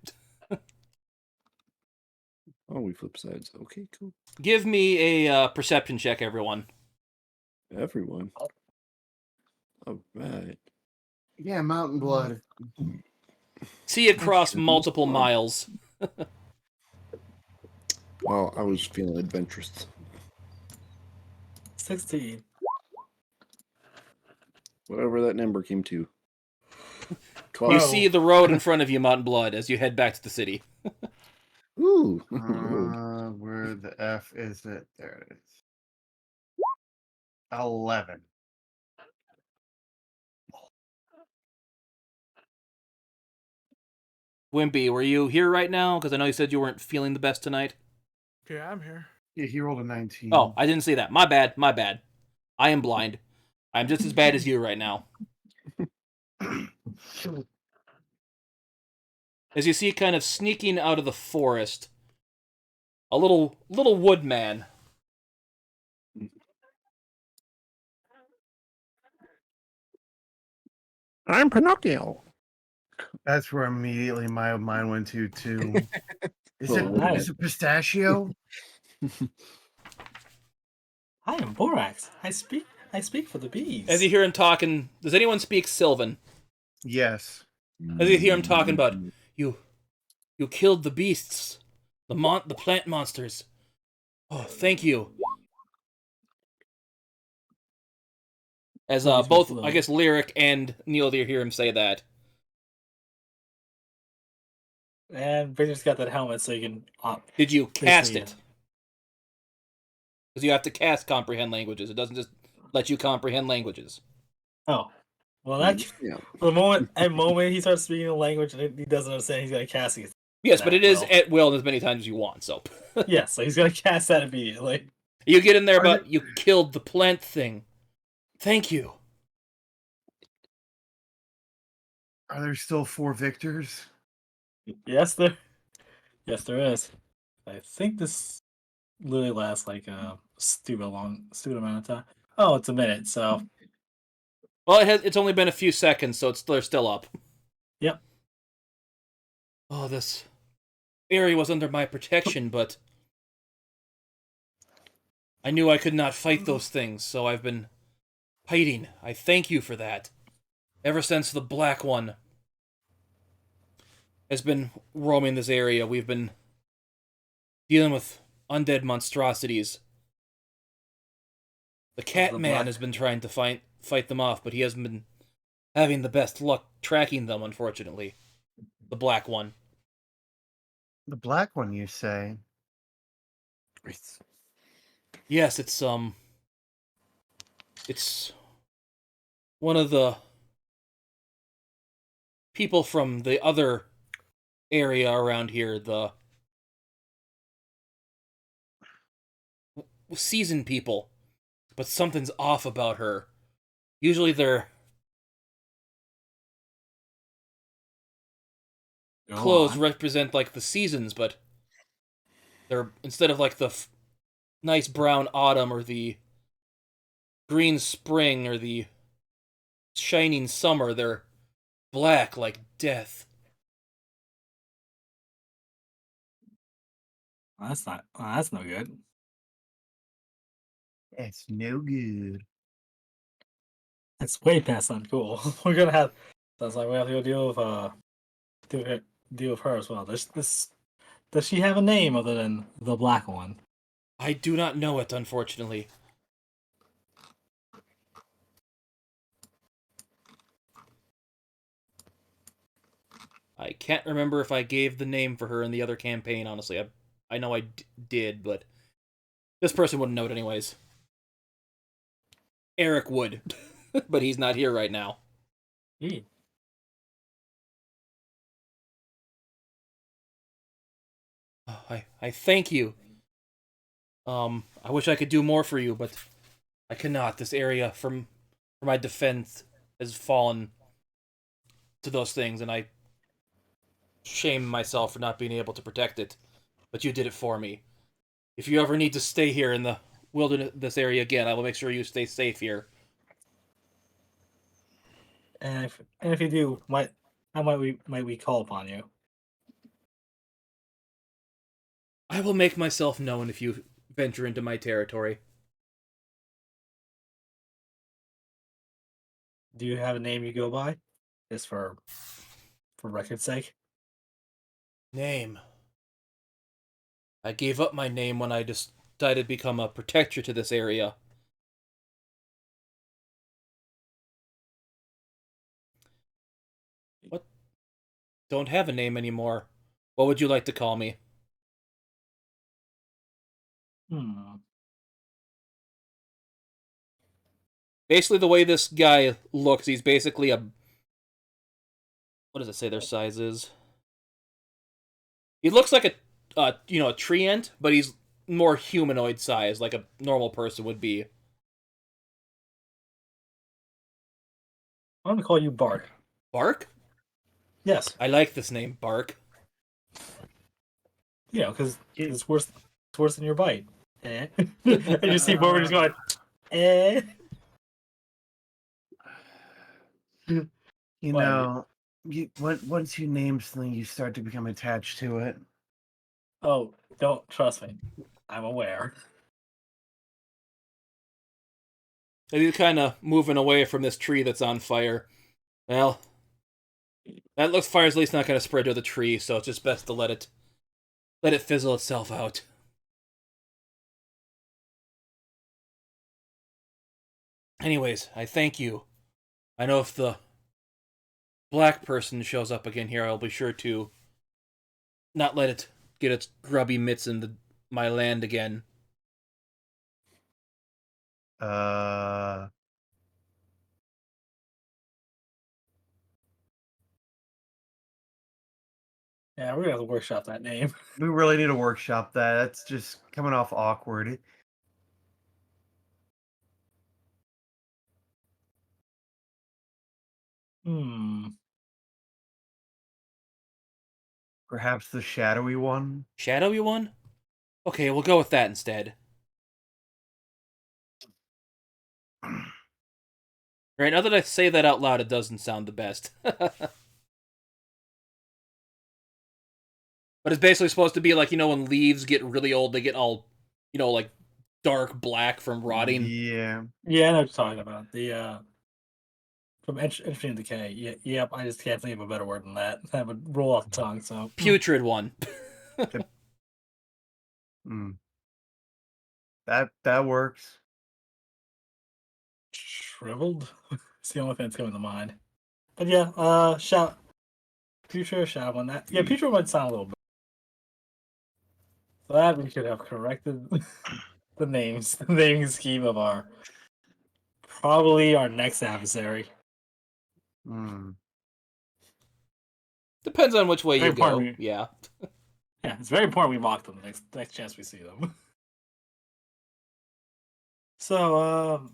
Oh, we flip sides. Okay, cool. Give me a perception check, everyone. Everyone. All right. Yeah, Mountainblood. See across multiple miles. Well, I was feeling adventurous. 16. Whatever that number came to. 12. You see the road in front of you, Mountainblood, as you head back to the city. Ooh. Where the F is it? There it is. 11. Wimpy, were you here right now? Because I know you said you weren't feeling the best tonight. Okay, I'm here. Yeah, he rolled a 19. Oh, I didn't see that. My bad. My bad. I am blind. I'm just as bad as you right now. As you see, kind of sneaking out of the forest, a little woodman. I'm Pinocchio. That's where immediately my mind went to too. Is Oh, it pistachio? I am Borax. I speak for the bees. As you hear him talking, does anyone speak Sylvan? Yes. As you hear him talking about, you killed the beasts, the plant monsters. Oh, thank you. As both, I guess, Lyric and Neil hear him say that. And Victor's got that helmet so you can... Did you cast basically, it? Because you have to cast comprehend languages. It doesn't just let you comprehend languages. Oh. Well, that... Yeah. The moment he starts speaking a language and he doesn't understand, he's got to cast it. Yes, but That it is will. at will and as many times as you want. So Yeah, so he's gonna cast that immediately. you get in there, Are but you killed the plant thing. Thank you. Are there still 4 victors? Yes, there is. I think this literally lasts like a stupid amount of time. Oh, it's a minute, so Well, it's only been a few seconds, so they're still up. yep. Oh, this area was under my protection, but I knew I could not fight those things, so I've been hiding. I thank you for that. Ever since the Black One has been roaming this area, we've been dealing with undead monstrosities. The Cat Man has been trying to fight them off, but he hasn't been having the best luck tracking them, unfortunately. The Black One. The black one, you say? Yes, it's one of the people from the other area around here, the seasoned people. But something's off about her. Usually their clothes represent like the seasons, but they're instead of like the nice brown autumn or the green spring or the shining summer, they're black like death. That's no good. It's no good. It's way past uncool. We're gonna have. Sounds like we have to go deal with her as well. Does she have a name other than the Black One? I do not know it, unfortunately. I can't remember if I gave the name for her in the other campaign, honestly. I know I did, but this person wouldn't know it anyways. Eric would, but he's not here right now. I thank you. I wish I could do more for you, but I cannot. This area for my defense has fallen to those things, and I shame myself for not being able to protect it. But you did it for me. If you ever need to stay here in the wilderness, this area again, I will make sure you stay safe here. And if you do, how might we call upon you? I will make myself known if you venture into my territory. Do you have a name you go by? Just for record's sake. Name. I gave up my name when I decided to become a protector to this area. What? Don't have a name anymore. What would you like to call me? Basically, the way this guy looks, he's basically a... What does it say their size is? He looks like a tree ant, but he's more humanoid size, like a normal person would be. I'm gonna call you Bark. Bark? Yes. I like this name, Bark. Yeah, because it's worse than your bite. Eh? And you see Bobby just going, eh. You What? know, once you name something, you start to become attached to it. Oh, don't trust me. I'm aware. And he's kind of moving away from this tree that's on fire. Well, that looks fire's at least not going to spread to the tree, so it's just best to let it fizzle itself out. Anyways, I thank you. I know if the black person shows up again here, I'll be sure to not let it get its grubby mitts in my land again. Yeah, we're gonna have to workshop that name. We really need to workshop that. That's just coming off awkward. Hmm. Perhaps the shadowy one. Shadowy one? Okay, we'll go with that instead. Right, now that I say that out loud, it doesn't sound the best. But it's basically supposed to be like, when leaves get really old, they get all, like dark black from rotting. Yeah. Yeah, I know what you're talking about. The from Entropy and Decay. Yeah, yep. I just can't think of a better word than that. That would roll off the tongue. So Putrid one. Mm. That works. shriveled. It's the only thing that's coming to mind. But yeah, Future Shadow on that. Yeah, Future might sound a little bit. So that we should have corrected the naming scheme of probably our next adversary. Mm. Depends on which way Very you go. important. Yeah. Yeah, it's very important we mock them next chance we see them. So,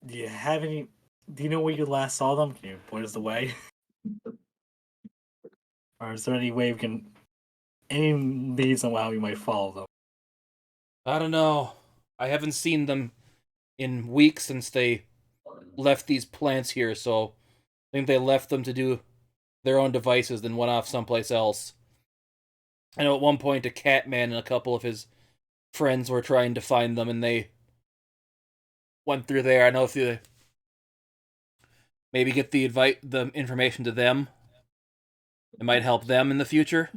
do you have any? Do you know where you last saw them? Can you point us the way? Or is there any way we can? Any leads on how we might follow them? I don't know. I haven't seen them in weeks since they left these plants here, so I think they left them to do their own devices, then went off someplace else. I know at one point a Catman and a couple of his friends were trying to find them, and they went through there. I know if you maybe get the information to them, it might help them in the future.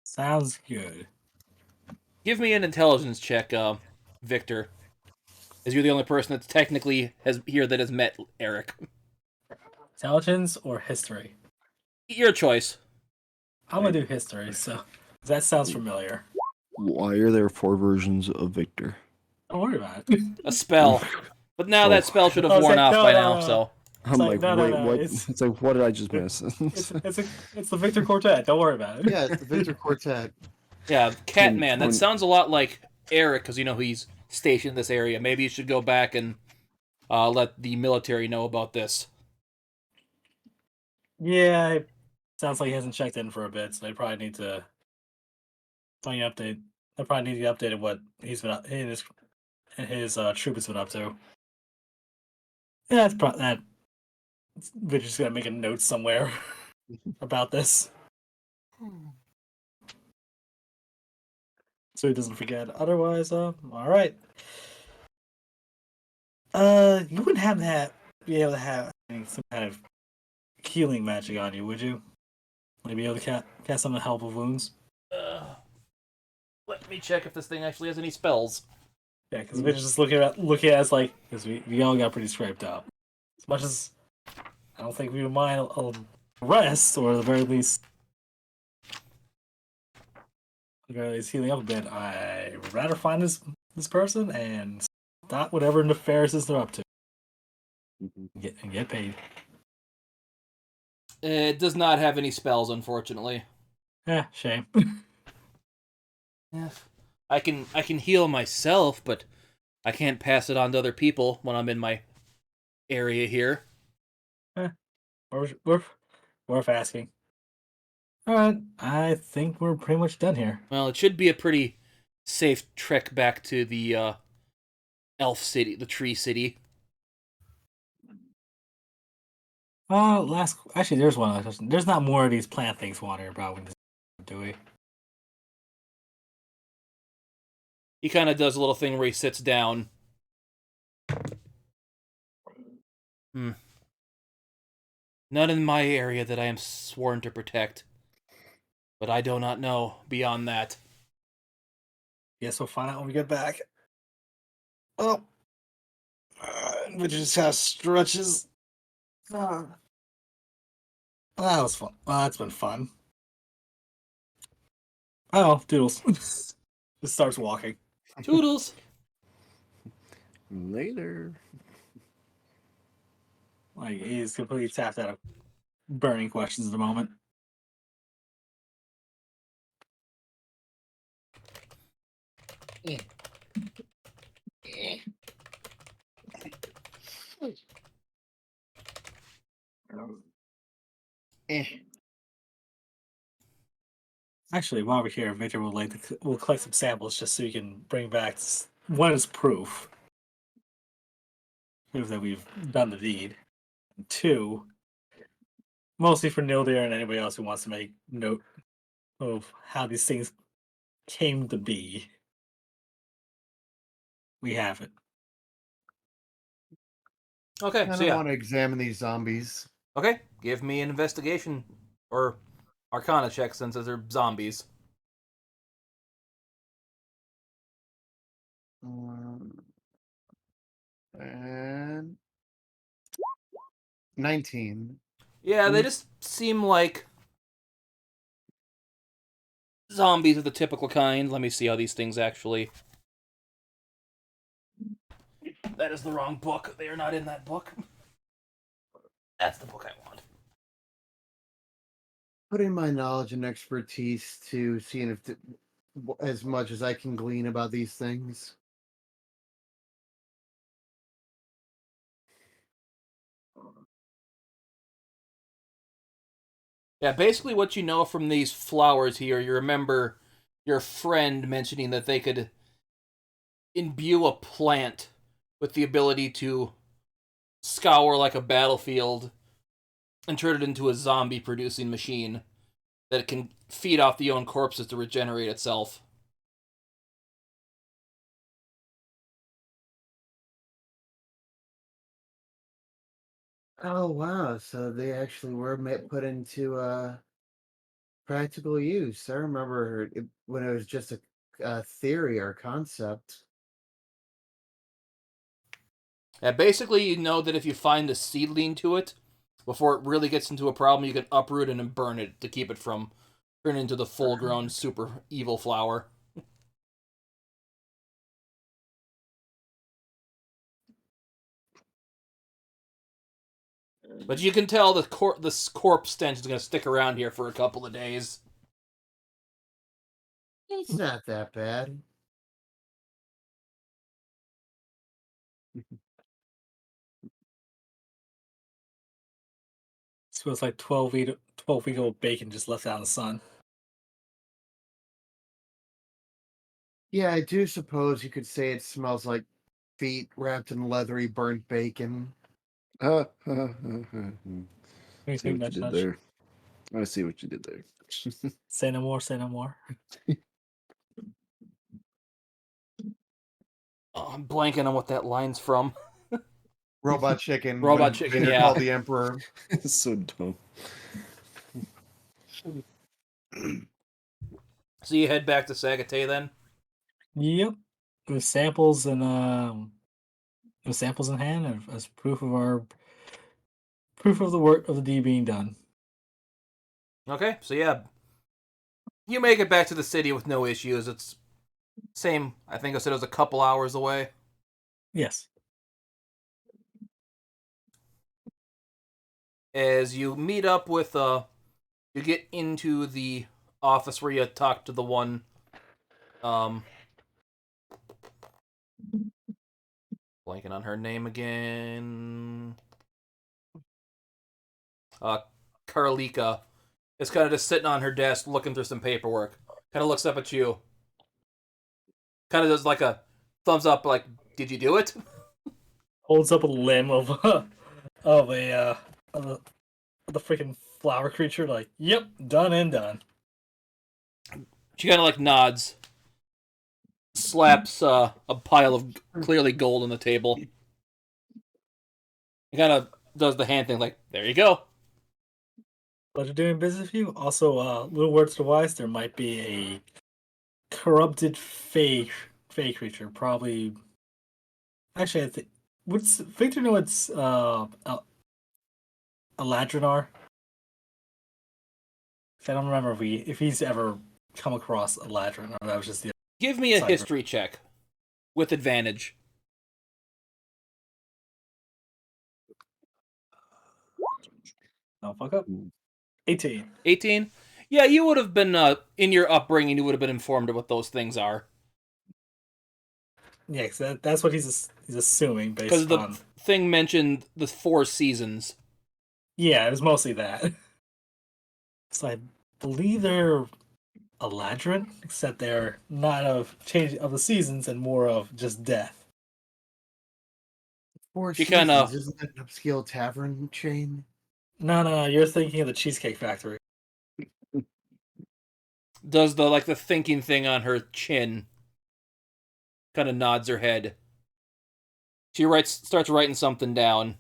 Sounds good. Give me an intelligence check, Victor, as you're the only person that's technically that has met Eric. Intelligence or history? Your choice. I'm gonna do history. So that sounds familiar. Why are there 4 versions of Victor? Don't worry about it. A spell. But now that spell should have I was worn like, off no, by no, now, no. so... I'm like, like, no, no, wait, no, what? it's- It's like, what did I just miss? It's the Victor Quartet. Don't worry about it. Yeah, it's the Victor Quartet. Yeah, Catman. That when- sounds a lot like Eric, because he's stationed in this area. Maybe you should go back and let the military know about this. Yeah, it sounds like he hasn't checked in for a bit, so they probably need to update. They probably need to get updated what he's been his troop has been up to. Yeah, that's probably that. We're just gonna make a note somewhere about this, so he doesn't forget. Otherwise, all right. You wouldn't have that be able to have some kind of healing magic on you, would you? Would you be able to cast some help of wounds? Let me check if this thing actually has any spells. Yeah, because we're just looking at us like, because we all got pretty scraped up. As much as I don't think we would mind a rest, or at the very least healing up a bit, I would rather find this person and stop whatever nefariousness they're up to. And get paid. It does not have any spells, unfortunately. Yeah, shame. Yeah. I can heal myself, but I can't pass it on to other people when I'm in my area here. Worth asking. Alright, I think we're pretty much done here. Well, it should be a pretty safe trek back to the elf city, the tree city. Actually, there's one other question. There's not more of these plant things wandering about when do we? He kind of does a little thing where he sits down. None in my area that I am sworn to protect. But I do not know beyond that. Guess we'll find out when we get back. Oh. We just have stretches. That was fun. That's been fun. Oh, Doodles. Just starts walking. Toodles! Later. Like he's completely tapped out of burning questions at the moment. Actually, while we're here, Victor would like to we'll collect some samples just so you can bring back one is proof that we've done the deed. Two, mostly for Nildir and anybody else who wants to make note of how these things came to be. We have it. Okay, I so don't yeah. want to examine these zombies. Okay, give me an investigation or Arcana check since they're zombies. And 19. Yeah, they just seem like zombies of the typical kind. Let me see how these things actually... That is the wrong book. They are not in that book. That's the book I want. Putting my knowledge and expertise to seeing if as much as I can glean about these things. Yeah, basically what you know from these flowers here, you remember your friend mentioning that they could imbue a plant with the ability to scour like a battlefield and turn it into a zombie-producing machine that can feed off the own corpses to regenerate itself. Oh wow! So they actually were put into practical use. I remember when it was just a theory or concept. Yeah, basically you know that if you find a seedling to it, before it really gets into a problem, you can uproot it and burn it to keep it from turning into the full-grown super evil flower. But you can tell the this corpse stench is going to stick around here for a couple of days. It's not that bad. It smells like 12-week old bacon just left out in the sun. Yeah, I do suppose you could say it smells like feet wrapped in leathery burnt bacon. See Anything what you nudge, did nudge. there. I see what you did there. Say no more, say no more. Oh, I'm blanking on what that line's from. Robot chicken. Robot when Chicken, Vader yeah. called the Emperor. It's so dumb. So you head back to Sagatay then? Yep. With samples and with samples in hand as proof of the work of the deed being done. Okay, so yeah. You make it back to the city with no issues. It's same, I think I said it was a couple hours away. Yes. As you meet up with, you get into the office where you talk to the one, blanking on her name again. Karlika is kind of just sitting on her desk looking through some paperwork. Kind of looks up at you. Kind of does like a thumbs up, like, did you do it? Holds up a limb of of a of the freaking flower creature. Like, yep, done and done. She kind of like nods, slaps a pile of clearly gold on the table. He kind of does the hand thing, like, there you go. Pleasure doing business with you. Also, little words to wise, there might be a corrupted fey creature. Probably. Actually, I think. What's Victor know? It's a Ladrinar. I don't remember if he's ever come across a Ladrinar. That was just the. Give me a Cyber. history check with advantage. I'll fuck up. 18. 18? Yeah, you would have been, in your upbringing, you would have been informed of what those things are. Yeah, because that's what he's assuming Because based the on. thing mentioned the 4 seasons. Yeah, it was mostly that. So I believe they're Eladrin, except they're not of change of the seasons and more of just death. Four She Seasons, kinda- isn't that an obscure tavern chain? No, you're thinking of the Cheesecake Factory. Does the thinking thing on her chin. Kind of nods her head. She starts writing something down.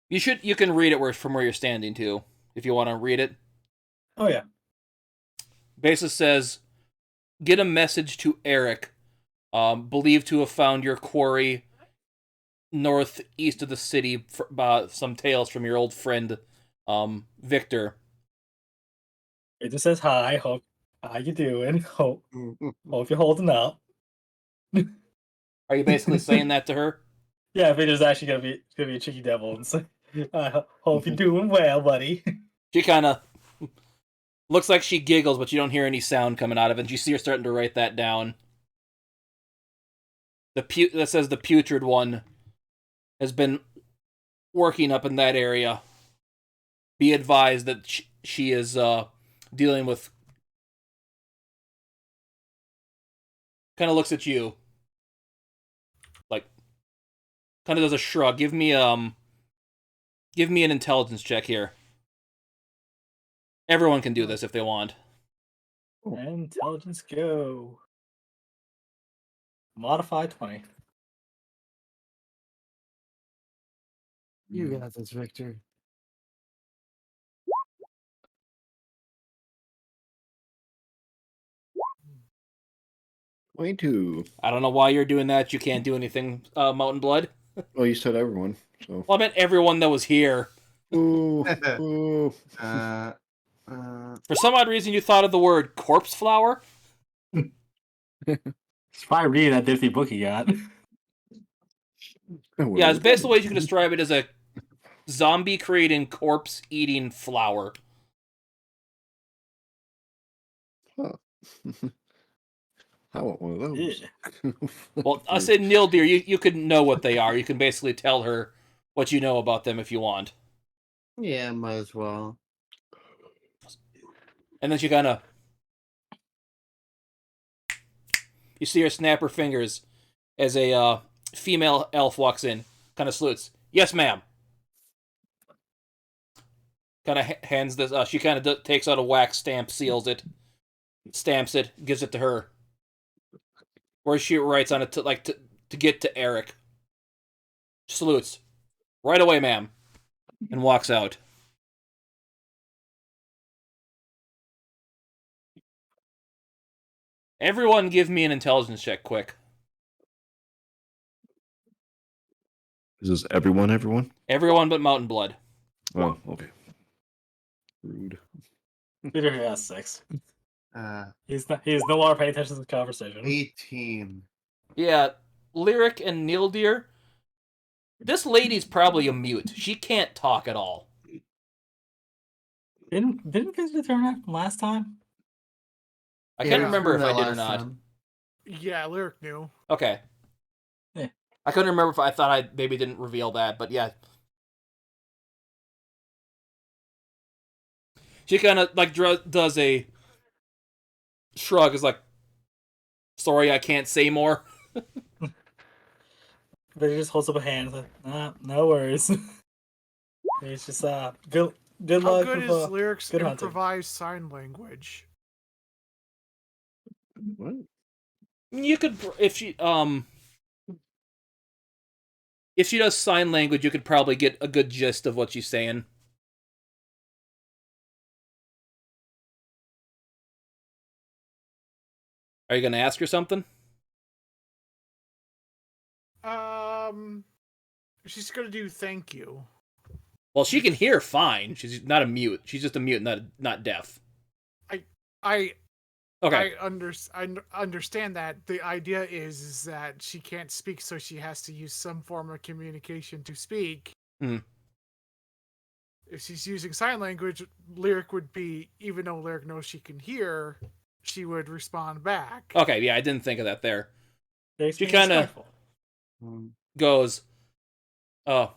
You can read it from where you're standing too, if you want to read it. Oh yeah. Basis says, get a message to Eric, believed to have found your quarry northeast of the city. Some tales from your old friend, Victor. It just says hi. Hope how you doing? Hope you're holding up. Are you basically saying that to her? Yeah, Victor's actually gonna be a cheeky devil and say, I hope you're doing well, buddy. She kind of looks like she giggles, but you don't hear any sound coming out of it. And you see her starting to write that down. That says the putrid one has been working up in that area. Be advised that she is dealing with. Kind of looks at you, like, kind of does a shrug. Give me an intelligence check here. Everyone can do this if they want. Intelligence go. Modify 20. You got this, Victor. $22. I don't know why you're doing that. You can't do anything, Mountainblood. Well, you said everyone, so. Well, I meant everyone that was here. Ooh, ooh. For some odd reason, you thought of the word corpse flower. It's probably reading that Disney book you got. Yeah, it's basically the way you can describe it as a zombie creating corpse eating flower. Huh. I want one of those. Yeah. Well, I said Nildir, you could know what they are. You can basically tell her what you know about them if you want. Yeah, might as well. And then she kind of... You see her snap her fingers as a female elf walks in. Kind of salutes. Yes, ma'am. Kind of hands this... she kind of takes out a wax stamp, seals it, stamps it, gives it to her. Where she writes on it to get to Eric. Salutes. Right away, ma'am. And walks out. Everyone give me an intelligence check, quick. Is this everyone? Everyone but Mountainblood. Oh, okay. Rude. Peter has 6. Uh, He's no longer paying attention to the conversation. 18. Yeah, Lyric and Nildir. This lady's probably a mute. She can't talk at all. Didn't Visitor turn that from last time? I Yeah, can't we remember if learned I that did or last not. time. Yeah, Lyric knew. Okay. Yeah. I couldn't remember if I thought I maybe didn't reveal that, but yeah. She kind of does a shrug, is like, sorry, I can't say more. But he just holds up a hand. Like, no worries. He's just good How luck good with, is Lyric's good hunting. improvised sign language? What? You could, if she does sign language, you could probably get a good gist of what she's saying. Are you gonna ask her something? She's gonna do thank you. Well, she can hear fine. She's not a mute. She's just a mute, not deaf. I Okay. I understand that. The idea is that she can't speak, so she has to use some form of communication to speak. Hmm. If she's using sign language, Lyric would be, even though Lyric knows she can hear, she would respond back. Okay, yeah, I didn't think of that there. Makes She me kind of respectful. goes, oh,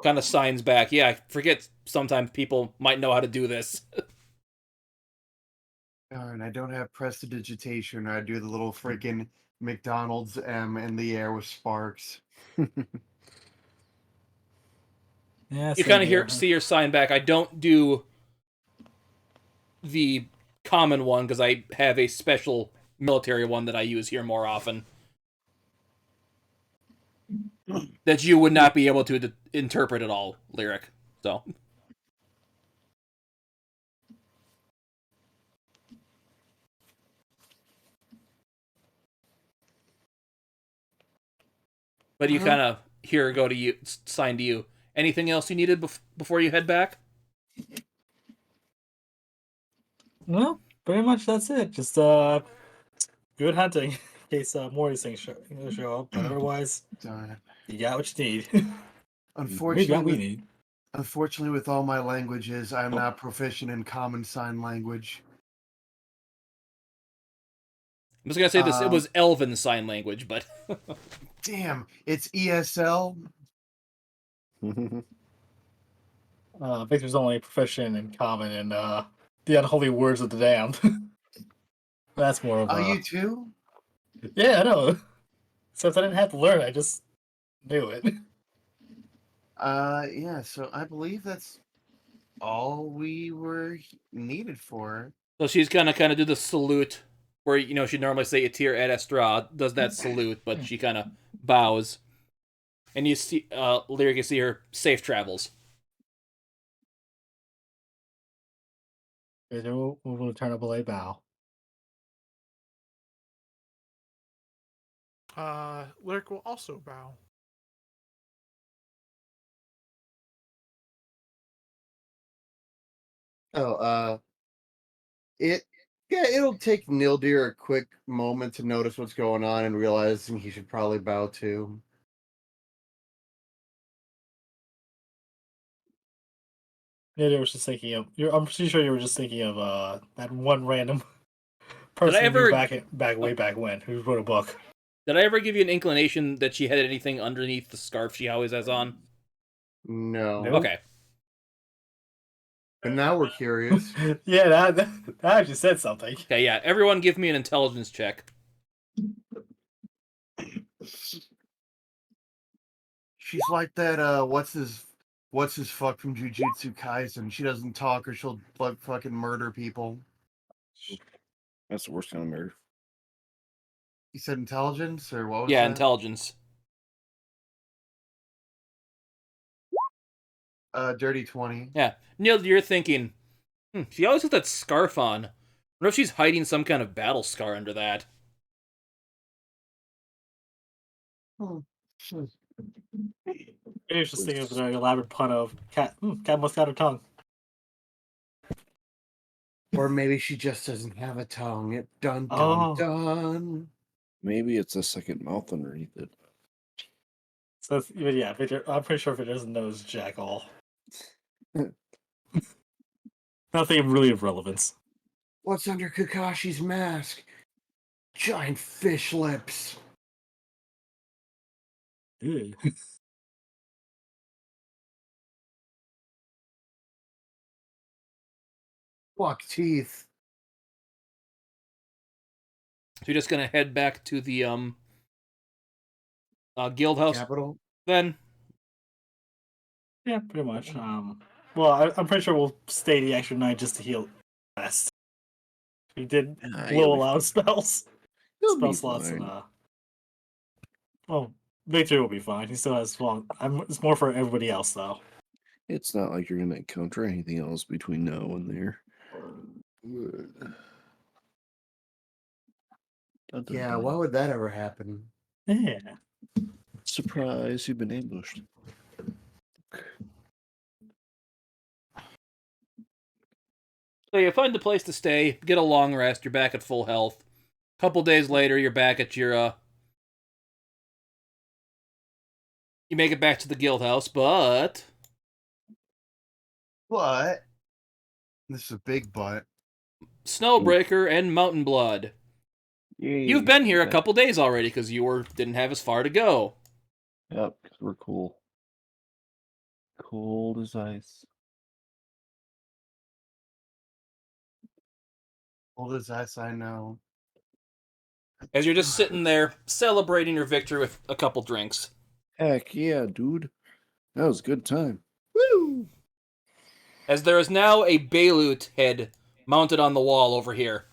kind of signs back. Yeah, I forget sometimes people might know how to do this. And I don't have prestidigitation. I do the little freaking McDonald's M in the air with sparks. Yeah, You same kind of here. see her sign back. I don't do the common one because I have a special military one that I use here more often. That you would not be able to interpret at all, Lyric. So. But you kind of hear her go to you, sign to you. Anything else you needed before you head back? No, pretty much that's it. Just good hunting in case more of these things show up. But otherwise, Darn it. you got what you need. We got what we need. Unfortunately, with all my languages, I'm not proficient in common sign language. I'm just gonna say this. It was Elven sign language, but Damn, it's ESL. Victor's only proficient in common and the unholy words of the damned. That's more of Oh, a. you too? Yeah, I know. Since I didn't have to learn, I just knew it. Yeah. So I believe that's all we were needed for. so she's gonna kind of do the salute where she'd normally say Etir et Astra, does that salute, but she kind of bows, and you see Lyric, you see her safe travels. Victor will turn up a lay bow. Lyric will also bow. Oh, it'll take Nildir a quick moment to notice what's going on and realizing he should probably bow too. Yeah, they was just thinking of. I'm pretty sure you were just thinking of that one random person you knew ever- way back when who wrote a book. Did I ever give you an inclination that she had anything underneath the scarf she always has on? No. Nope. Okay. But now we're curious. Yeah, that actually said something. Okay, yeah. Everyone give me an intelligence check. She's like that, what's his fuck from Jujutsu Kaisen. She doesn't talk or she'll fucking murder people. That's the worst kind of murder. You said intelligence or what was Yeah, that? intelligence. Dirty 20. Yeah. Neil, you're thinking, she always has that scarf on. I wonder if she's hiding some kind of battle scar under that. Maybe was just thinking of an elaborate pun of cat. Cat must got her tongue. Or maybe she just doesn't have a tongue. Dun dun Oh. dun. Maybe it's a second mouth underneath it. So yeah, Victor, I'm pretty sure Victor doesn't know his jack all. Nothing really of relevance. What's under Kakashi's mask? Giant fish lips. Ew. Buck teeth. So you're just gonna head back to the guild house Capital. then? Yeah, pretty much. Well, I'm pretty sure we'll stay the extra night just to heal rest. We did blow a lot of spells, spell slots, and well, Victor will be fine. He still has long. It's more for everybody else though. It's not like you're going to encounter anything else between now and there. Dun, dun, Yeah, dun. why would that ever happen? Yeah. Surprise, you've been ambushed. So you find a place to stay, get a long rest, you're back at full health. A couple days later, you're back at your, you make it back to the guild house, but But this is a big but. Snowbreaker and Mountainblood. Yay. You've been here a Okay. couple days already because you didn't have as far to go. Yep, 'cause we're cool. Cold as ice. Old as ice, I know. As you're just sitting there celebrating your victory with a couple drinks. Heck yeah, dude. That was a good time. Woo! As there is now a Balut head mounted on the wall over here.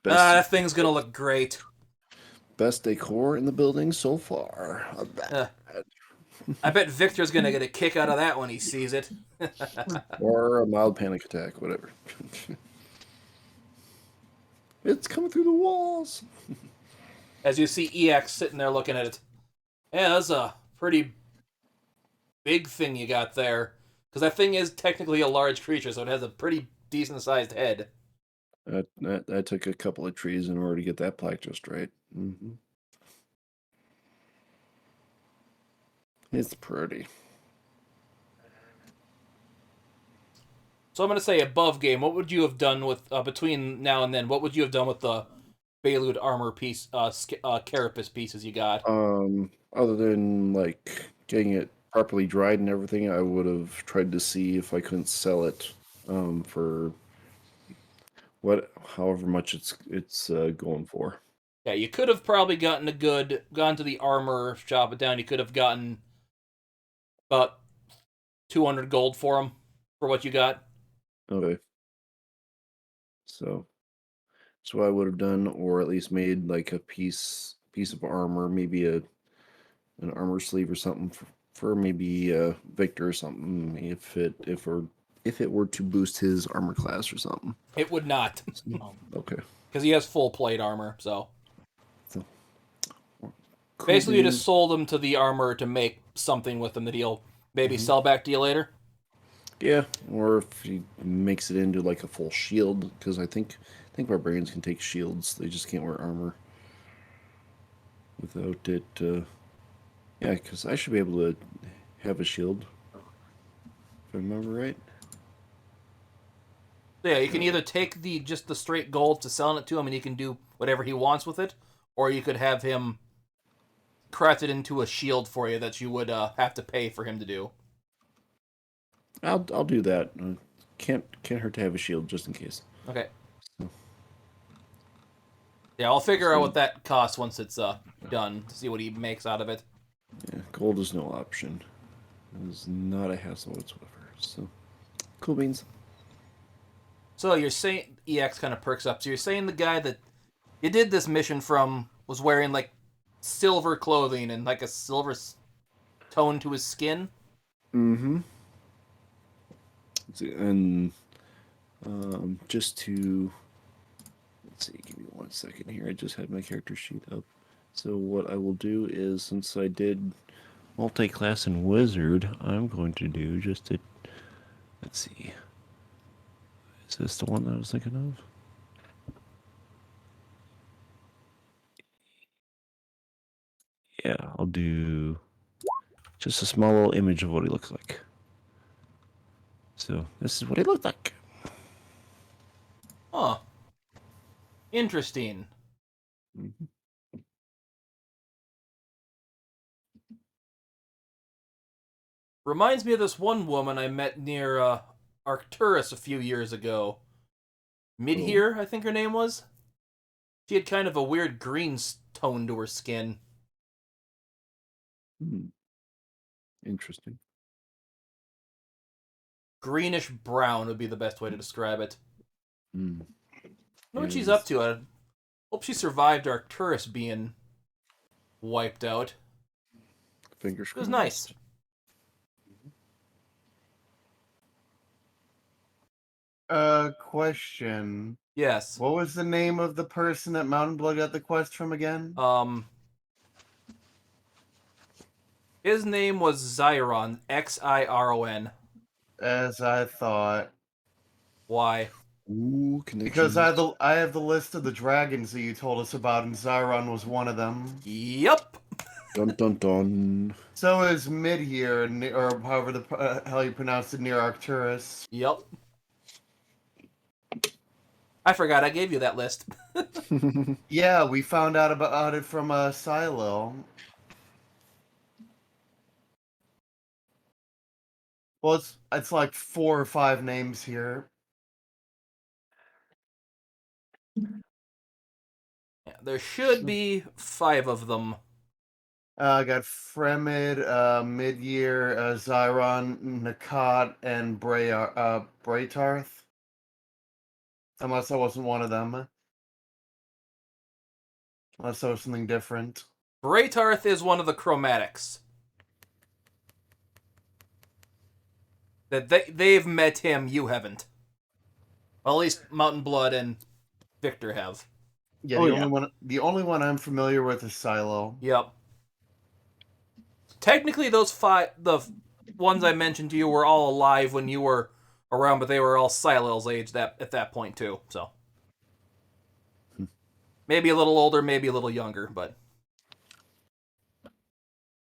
That thing's gonna look great. Best decor in the building so far. I bet Victor's gonna get a kick out of that when he sees it. Or a mild panic attack, whatever. It's coming through the walls. As you see EX sitting there looking at it. Yeah, that's a pretty big thing you got there. Because that thing is technically a large creature, so it has a pretty decent-sized head. I took a couple of trees in order to get that plaque just right. Mm-hmm. It's pretty. So I'm going to say above game, what would you have done with, between now and then, what would you have done with the Balut armor piece, carapace pieces you got? Other than like getting it properly dried and everything, I would have tried to see if I couldn't sell it for however much it's going for. Yeah, you could have probably gone to the armor, shop it down. You could have gotten about 200 gold for them, for what you got. Okay. So that's what I would have done, or at least made like a piece of armor, maybe an armor sleeve or something for maybe Victor or something, if it were to boost his armor class or something. It would not, Okay. because he has full plate armor. So Cool basically, you beans. just sold him to the armor to make something with him that he'll maybe sell back to you later. Yeah, or if he makes it into like a full shield, because I think barbarians can take shields. They just can't wear armor without it. Yeah, because I should be able to have a shield, if I remember right. So yeah, you can either take just the straight gold to selling it to him, and he can do whatever he wants with it, or you could have him craft it into a shield for you that you would have to pay for him to do. I'll do that. Can't hurt to have a shield just in case. Okay. Yeah, I'll figure out what that costs once it's done to see what he makes out of it. Yeah, gold is no option. It is not a hassle whatsoever. So, cool beans. So you're saying EX kind of perks up. So you're saying the guy that you did this mission from was wearing like silver clothing and like a silver tone to his skin? Mm-hmm. And just to let's see, give me 1 second here. I just had my character sheet up. So what I will do is, since I did multi-class and wizard, I'm going to do just to let's see. Is this the one that I was thinking of? Yeah, I'll do just a small little image of what he looks like. So this is what he looked like. Huh. Interesting. Mm-hmm. Reminds me of this one woman I met near Arcturus a few years ago. Midhere, I think her name was. She had kind of a weird green tone to her skin. Interesting. Greenish brown would be the best way to describe it. I know what she's Yes. up to. I hope she survived Arcturus being wiped out. Fingers It was crossed. nice. Question. Yes. What was the name of the person that Mountainblood got the quest from again? His name was Xiron, Xiron. as I thought. Why? Ooh, connections. Because I have the list of the dragons that you told us about, and Zyron was one of them. Yep. Dun dun dun. So is Midyear, or however the hell you pronounce it, near Arcturus. Yep. I forgot I gave you that list. Yeah, we found out about it from Silo. Well, it's like 4 or 5 names here. Yeah, there should be 5 of them. I got Fremid, Midyear, Zyron, Nakat, and Braytarth. Unless I wasn't one of them. Unless that was something different. Braytarth is one of the chromatics. That they've met him, you haven't. Well, at least Mountainblood and Victor have. Yeah, Oh, the only one I'm familiar with is Silo. Yep. Technically, those 5, the ones I mentioned to you, were all alive when you were around, but they were all Silo's age at that point too. So maybe a little older, maybe a little younger, but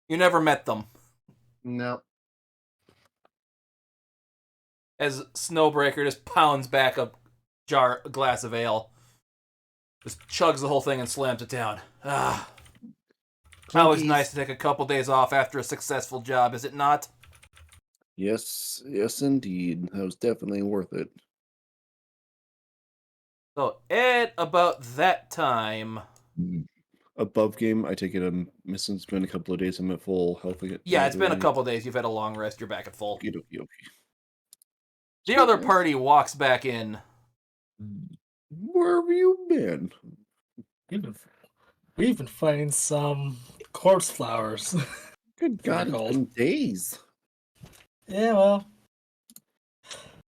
you never met them. No. As Snowbreaker just pounds back a glass of ale, just chugs the whole thing and slams it down. Ah. Always nice to take a couple days off after a successful job, is it not? Yes, indeed. That was definitely worth it. So at about that time, Above game, I take it I'm missing. It's been a couple of days. I'm at full health again. yeah, it's been a couple days. You've had a long rest. You're back at full. Okay. The other party walks back in. Where have you been? We've been finding some corpse flowers. Good God, it's been days. Yeah, well,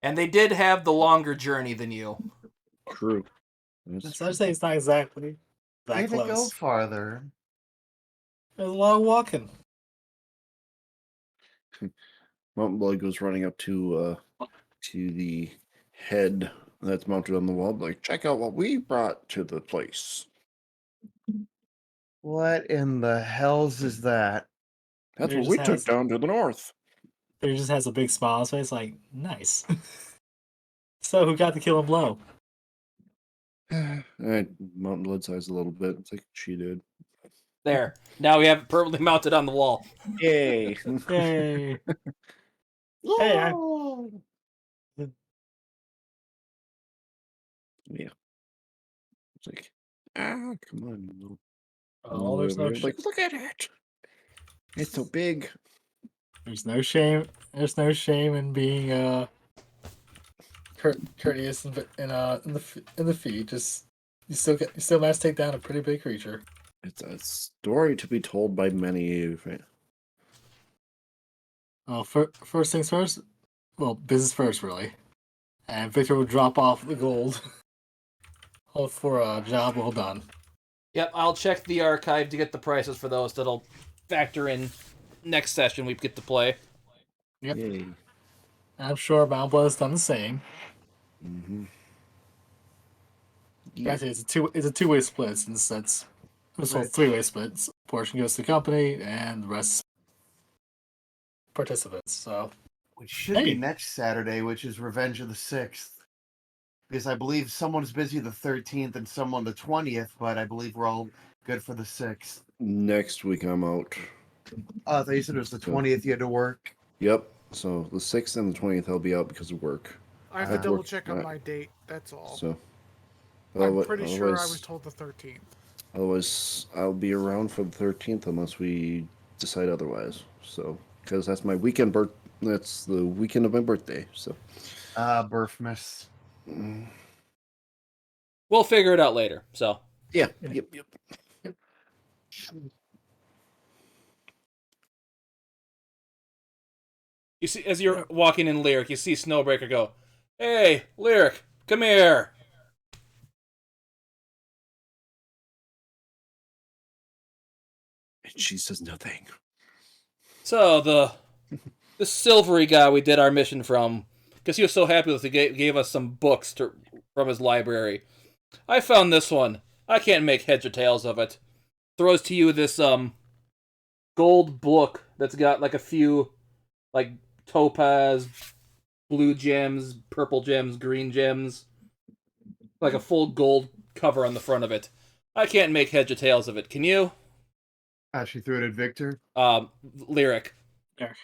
And they did have the longer journey than you. True. so I'd say it's not exactly that Way to go close. farther. There's a lot of walking. Mountainblood goes running up to the head that's mounted on the wall. Like, check out what we brought to the place. What in the hells is that? That's There what we just took has- down to the north. He just has a big smile on his face, like, nice. So, who got the killing blow? Mountainblood sighs a little bit. It's like she did. There. Now we have it permanently mounted on the wall. Yay! Yay! Hey, Yeah. It's like, come on, you little. Oh, there's no like, look at it. It's so big. There's no shame. There's no shame in being courteous in the feed. Just you still manage to take down a pretty big creature. It's a story to be told by many. Right? Well, first things first. Well, business first, really. And Victor will drop off the gold. All for a job well done. Yep, I'll check the archive to get the prices for those. That'll factor in next session we get to play. Yep. Yay. I'm sure Mountainblood has done the same. Mm-hmm. Granted, it's a two-way split since that's Right. three-way split. Portion goes to the company and the rest participants. So Which should be next Saturday, which is Revenge of the 6th. Because I believe someone's busy the 13th and someone the 20th, but I believe we're all good for the 6th. Next week I'm out. Oh, I thought you said it was the 20th you had to work. Yep. So the 6th and the 20th I'll be out because of work. I have Ah. to double check on my date. That's all. So. I'm pretty sure I was told the 13th. Otherwise, I'll be around for the 13th unless we decide otherwise. So, because that's my weekend that's the weekend of my birthday. So, Birthmas. We'll figure it out later. So yeah. Yep. you see, as you're walking in Lyric, you see Snowbreaker go, "Hey, Lyric, come here." And she says nothing. So the silvery guy we did our mission from, because he was so happy with it, he gave us some books from his library. I found this one. I can't make heads or tails of it. Throws to you this gold book that's got like a few like topaz, blue gems, purple gems, green gems, like a full gold cover on the front of it. I can't make heads or tails of it. Can you? She threw it at Victor. Lyric. There.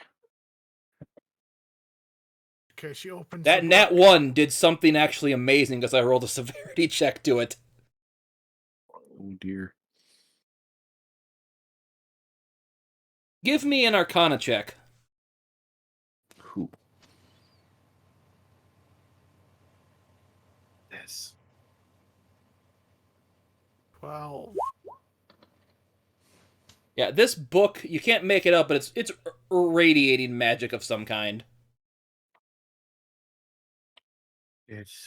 Okay, she opens That the nat book. 1 did something actually amazing because I rolled a severity check to it. Oh dear. Give me an Arcana check. Who? Yes. 12. Yeah, this book, you can't make it up, but it's radiating magic of some kind.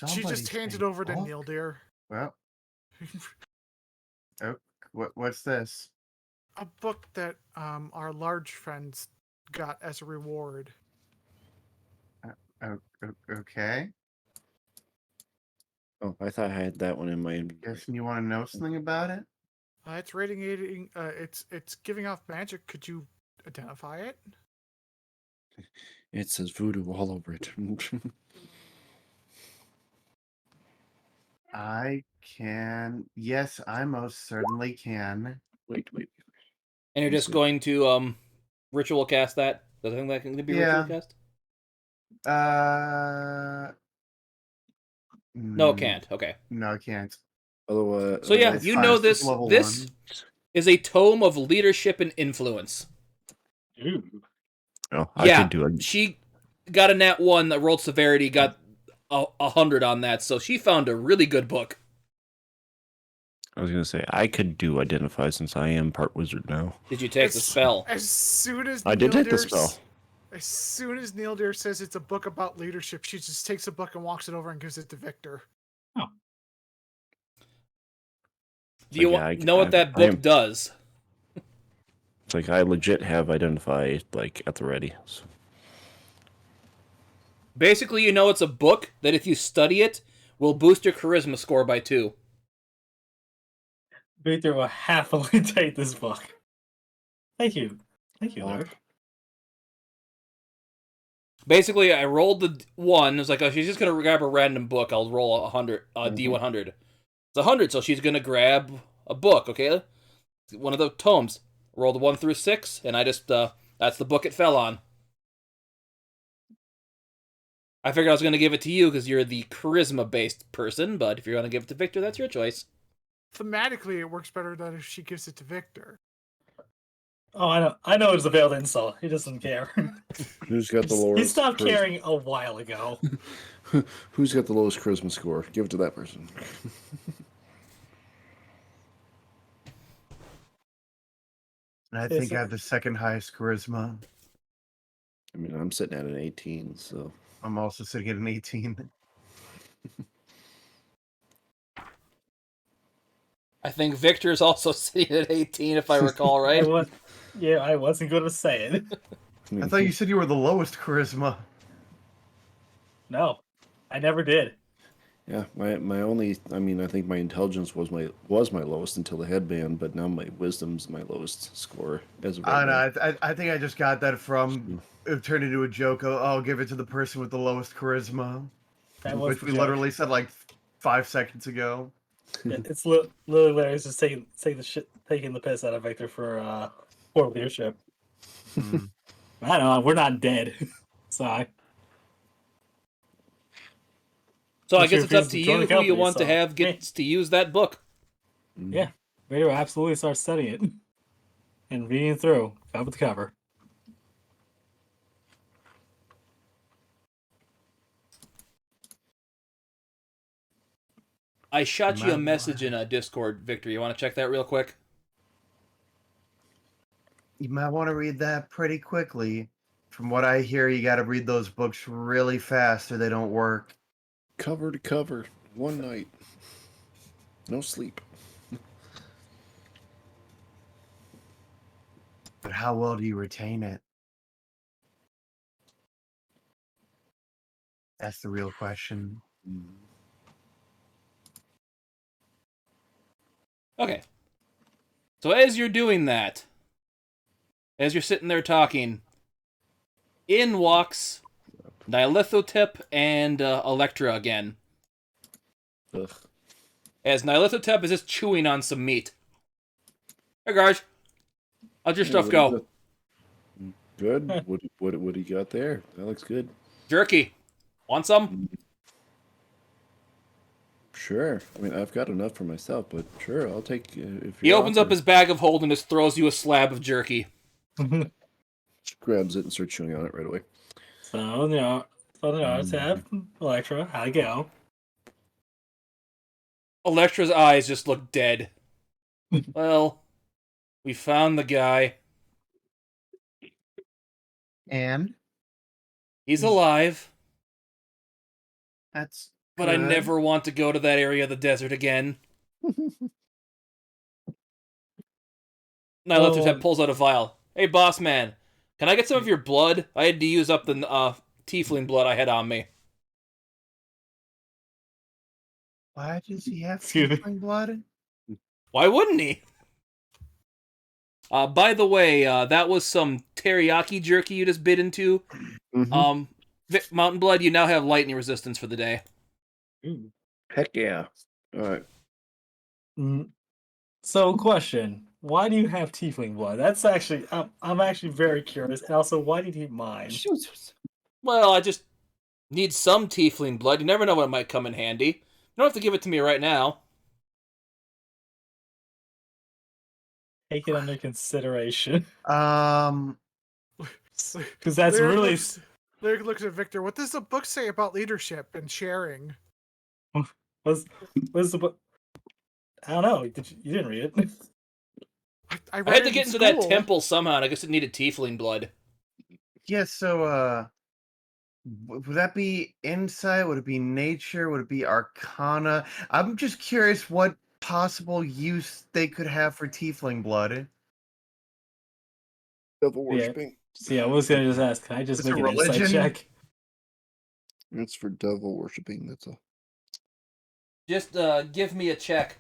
She just hands it over to Neil, dear. Well, oh, what's this? A book that our large friends got as a reward. Okay. Oh, I thought I had that one in my inventory. Guessing you want to know something about it? It's radiating. It's giving off magic. Could you identify it? It says voodoo all over it. I can. Yes, I most certainly can. Wait. And you're Let's just see. going to ritual cast that? Does I think that can be Yeah. ritual cast? No, it can't. Okay. No, it can't. Otherwise, So yeah, It's you fine, know it's just this. level This one. is a tome of leadership and influence. Ooh. oh, I Yeah, could do it. she got a nat 1 that rolled severity, got 100 on that, so she found a really good book. I was gonna say I could do identify since I am part wizard now. Did you take the As- spell? As soon as I did Neil take the Deer spell. As soon as Neil Deer says it's a book about leadership, she just takes a book and walks it over and gives it to Victor. Do you yeah, know what that I book am- does? It's like I legit have identify like at the ready. So. Basically, you know it's a book that if you study it, will boost your charisma score by 2. Victor will happily take this book. Thank you. Thank you, Oh. Larry. Basically, I rolled the 1. It was like, oh, she's just going to grab a random book. I'll roll a 100, D100. It's 100, so she's going to grab a book, okay? One of the tomes. Rolled 1 through 6, and I just, that's the book it fell on. I figured I was going to give it to you because you're the charisma-based person, but if you're going to give it to Victor, that's your choice. Thematically, it works better than if she gives it to Victor. Oh, I know. I know it's a veiled insult. He doesn't care. Who's got the lowest? He stopped caring a while ago. Who's got the lowest charisma score? Give it to that person. And I Yes, think I sir. have the second highest charisma. I mean, I'm sitting at an 18, so I'm also sitting at an 18. I think Victor's also sitting at 18, if I recall right. I wasn't going to say it. I thought you said you were the lowest charisma. No, I never did. Yeah, my only. I mean, I think my intelligence was my lowest until the headband, but now my wisdom's my lowest score as of right I now. know. I think I just got that from. It turned into a joke. Oh, I'll give it to the person with the lowest charisma, That was which the we joke. literally said like 5 seconds ago. It's literally Larry's just taking the piss out of Victor for poor leadership. Mm. I don't know. We're not dead. So So I What's guess your it's up opinion to to join you the who you company, want to so, have hey. gets to use that book. yeah, Victor will absolutely start studying it and reading it through cover to cover. I shot you a My message in a Discord, Victor. You want to check that real quick? You might want to read that pretty quickly. From what I hear, you got to read those books really fast or they don't work. Cover to cover, one night, no sleep. But how well do you retain it? That's the real question. Okay. So as you're doing that, as you're sitting there talking, in walks Nihilithotep and Electra again. Ugh. As Nihilithotep is just chewing on some meat. Hey guys, how'd your stuff go? Good. What do you got there? That looks good. Jerky. Want some? Sure. I mean, I've got enough for myself, but sure, I'll take. If He you're opens up offering. his bag of hold and just throws you a slab of jerky. Grabs it and starts chewing on it right away. Tap, Electra, how'd it go? Electra's eyes just look dead. Well, we found the guy. And He's alive, that's but I good. never want to go to that area of the desert again. Nihilithotep pulls out a vial. Hey, boss man, can I get some of your blood? I had to use up the tiefling blood I had on me. Why does he have Excuse me. tiefling blood? Why wouldn't he? By the way, that was some teriyaki jerky you just bit into. Mhm. Mountainblood, you now have lightning resistance for the day. Heck yeah. All right. So, question: why do you have tiefling blood? That's actually, I'm actually very curious. And also, why did he mine? Well, I just need some tiefling blood. You never know when it might come in handy. You don't have to give it to me right now. Take it under consideration, Um, because that's Lyric really Lyric looks at Victor. What does the book say about leadership and sharing? was the book. I don't know. You didn't read it? I I read had it to in get into that school. temple somehow, and I guess it needed tiefling blood. yeah. So, would that be insight? Would it be nature? Would it be arcana? I'm just curious what possible use they could have for tiefling blood. Devil Yeah. worshipping. See, I was gonna just ask. Can I just Is make it an insight religion? check? It's for devil worshipping. That's a. Just give me a check.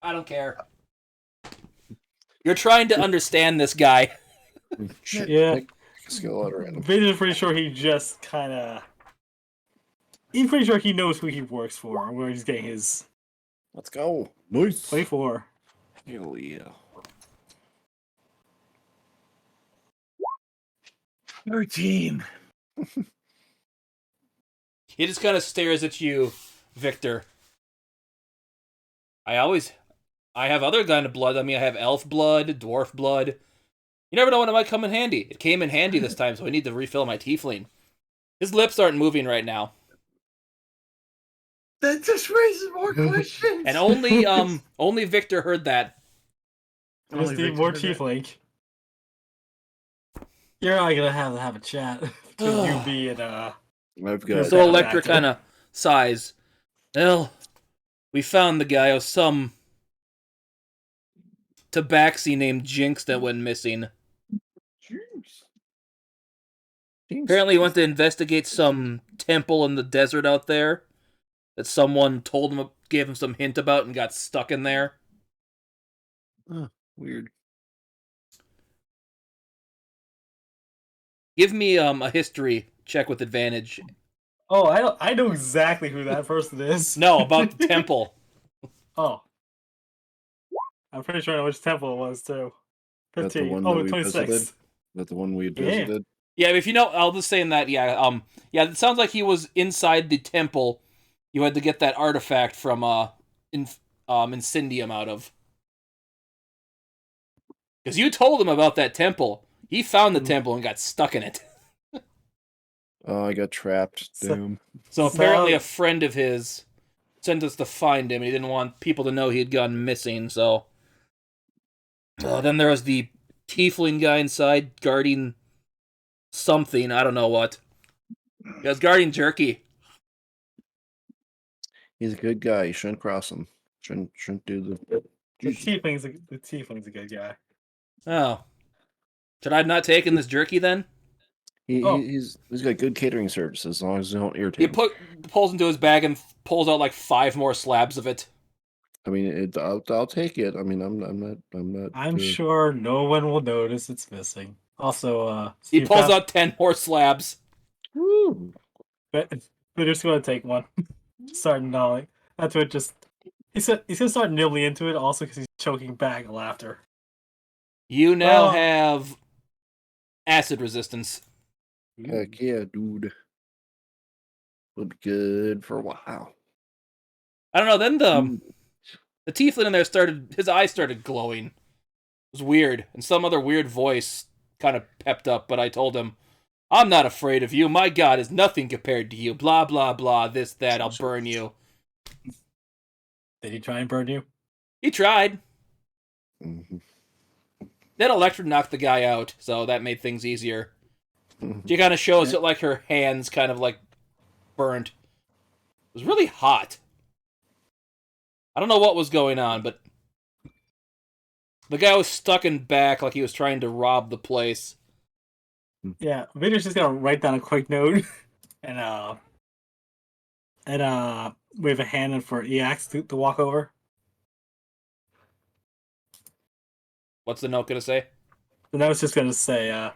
I don't care. You're trying to understand this guy. Shit. Yeah. Pick a skill out of random. Vader's pretty sure he just kind of. He's pretty sure he knows who he works for and where he's getting his Let's go. Nice. 24. Hell yeah. 13. He just kind of stares at you, Victor. I have other kind of blood. I mean, I have elf blood, dwarf blood. You never know when it might come in handy. It came in handy this time, so I need to refill my tiefling. His lips aren't moving right now. That just raises more questions. And only Victor heard that. I just Only need more Victor heard that. tiefling. You're not gonna have a chat between you, B, and I've got. So Yeah, Electra actor. kind of sighs. Well, we found the guy of some tabaxi named Jinx that went missing. Apparently he went to investigate some temple in the desert out there that someone told him, gave him some hint about, and got stuck in there. Weird. Give me a history check with advantage. Oh, I know exactly who that person is. No, about the temple. Oh. I'm pretty sure I know which temple it was, too. That the 15. one Oh, that we 26. visited? That the one we Yeah. visited? Yeah, if you know, I'll just say in that. Yeah, it sounds like he was inside the temple. You had to get that artifact from Incendium out of. Because you told him about that temple. He found the temple and got stuck in it. Oh, I got trapped. So- Damn. So apparently So- a friend of his sent us to find him, and he didn't want people to know he had gone missing, so... then there was the tiefling guy inside guarding something, I don't know what. He was guarding Jerky. He's a good guy. You shouldn't cross him. Shouldn't do the. The tiefling's a good guy. Oh. Should I have not taken this Jerky then? Oh. He's got good catering service as long as they don't He irritate him. pulls into his bag and pulls out like 5 more slabs of it. I mean, I'll take it. I mean, I'm not. I'm sure no one will notice it's missing. Also, He Steve pulls Kraft, out 10 more slabs. Woo. but we're just gonna take one. Start gnawing. That's what just. He's gonna start nibbling into it also because he's choking back laughter. You now Oh. have acid resistance. Heck yeah, dude. Will be good for a while. I don't know, then Ooh. the tiefling in there his eyes started glowing. It was weird, and some other weird voice kind of pepped up, but I told him, I'm not afraid of you, my god is nothing compared to you, blah blah blah, this, that, I'll burn you. Did he try and burn you? He tried. Mhm. Then Electra knocked the guy out, so that made things easier. Mhm. She kind of shows it like her hands kind of like burned. It was really hot. I don't know what was going on, but the guy was stuck in back like he was trying to rob the place. Yeah, Vader's just gonna write down a quick note and wave a hand in for EX to walk over. What's the note gonna say? And I was just gonna say,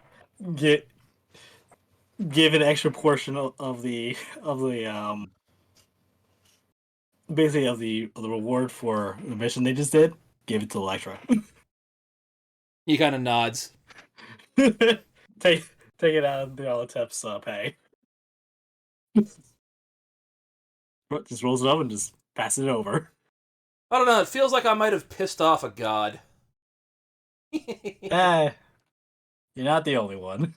give an extra portion of the basically of the reward for the mission they just did. Give it to Electra. He kind of nods. take it out of the Olotep's pay. Just rolls it up and just passes it over. I don't know, it feels like I might have pissed off a god. You're not the only one.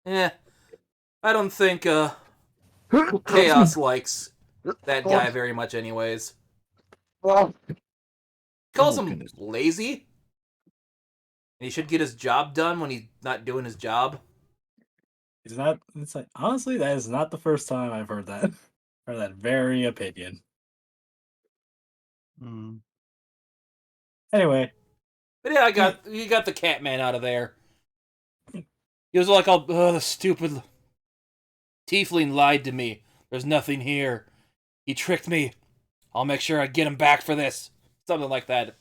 Eh, I don't think Chaos likes that guy very much anyways. Calls him goodness. lazy. And he should get his job done when he's not doing his job. It's not. It's like honestly, that is not the first time I've heard that. Heard that very opinion. Hmm. Anyway, But yeah, you got the Catman out of there. He was like, oh, the stupid tiefling lied to me. There's nothing here. He tricked me. I'll make sure I get him back for this. Something like that.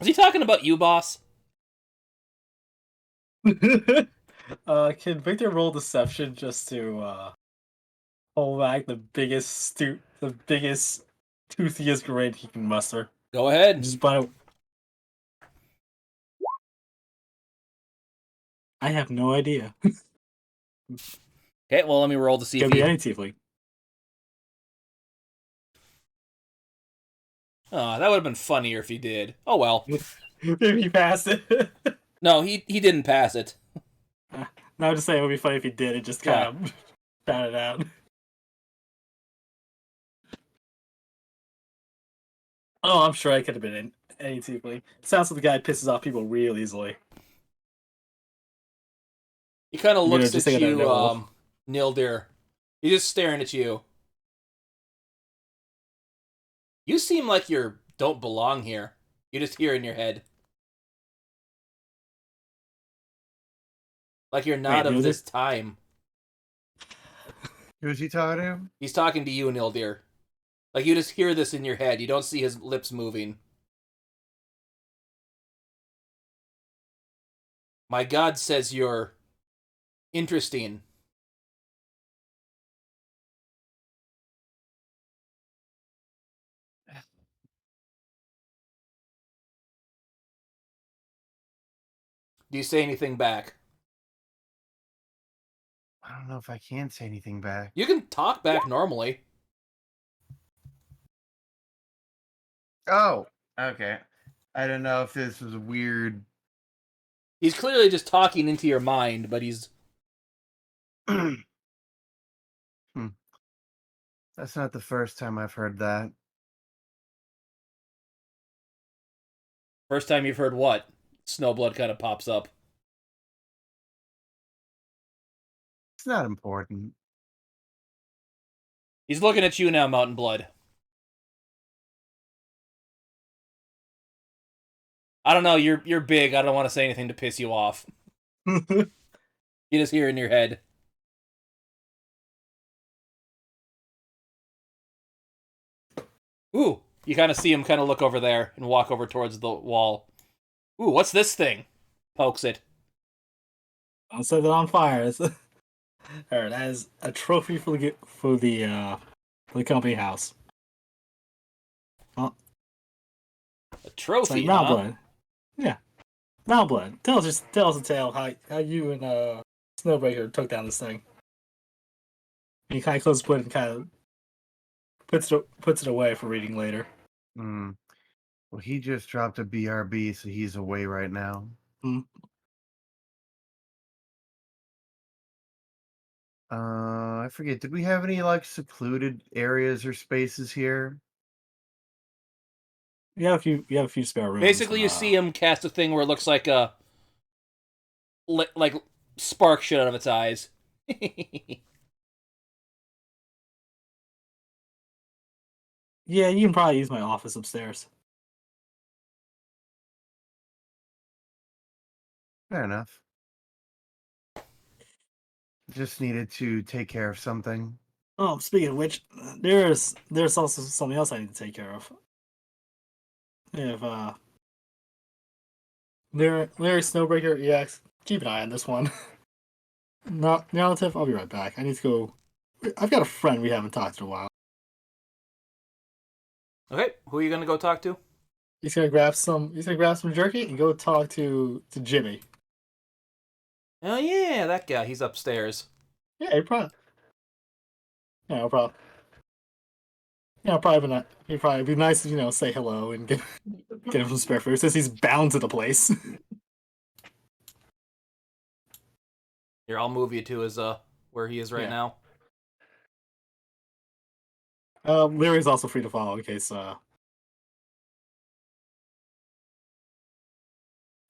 Is he talking about you, boss? can Victor roll deception just to hold back the biggest toothiest grin he can muster? Go ahead. Just by. I have no idea. Okay, well, let me roll to see Could if be he... any tiefling. Oh, that would have been funnier if he did. Oh, well. If he passed it. No, he didn't pass it. No, I'm just saying it would be funny if he did. It just kind of found it out. Oh, I'm sure I could have been in any tiefling. Sounds like the guy pisses off people real easily. He kind of You know, looks just at thinking you, that Nildir. He's just staring at you. You seem like you don't belong here. You're just here in your head. Like you're not Wait, of Nildir? this time. Who's he talking to? He's talking to you, Nildir. Like you just hear this in your head. You don't see his lips moving. My god says you're interesting. Do you say anything back? I don't know if I can say anything back. You can talk back normally. Oh, okay. I don't know if this was weird. He's clearly just talking into your mind, but he's... That's not the first time I've heard that. First time you've heard what? Snowblood kind of pops up. It's not important. He's looking at you now, Mountainblood. I don't know, you're big. I don't want to say anything to piss you off. You just hear it in your head. Ooh, you kind of see him kind of look over there and walk over towards the wall. Ooh, what's this thing? Pokes it. I'll set it on fire. Alright, that is a trophy for the company house. Oh, A it's trophy, like huh? Mountainblood. Yeah, Mountainblood. Tell us a tale how you and Snowbreaker took down this thing. And he kind of closes the book and kind of puts it away for reading later. Hmm. Well, he just dropped a BRB, so he's away right now. Hmm. I forget. Did we have any like secluded areas or spaces here? You have a few spare rooms. Basically, you see him cast a thing where it looks like a like spark shit out of its eyes. Yeah, you can probably use my office upstairs. Fair enough. Just needed to take care of something. Oh, speaking of which, there's also something else I need to take care of. If Larry Snowbreaker EX, keep an eye on this one. Narrative, I'll be right back. I need to go. I've got a friend we haven't talked to in a while. Okay, who are you gonna go talk to? He's gonna grab some jerky and go talk to Jimmy. Oh yeah, that guy. He's upstairs. Yeah, he probably. Yeah, no problem. Yeah, probably not. He'd probably be nice to say hello and get him some spare food since he's bound to the place. Here, I'll move you to his where he is right Yeah. now. Larry's also free to follow in case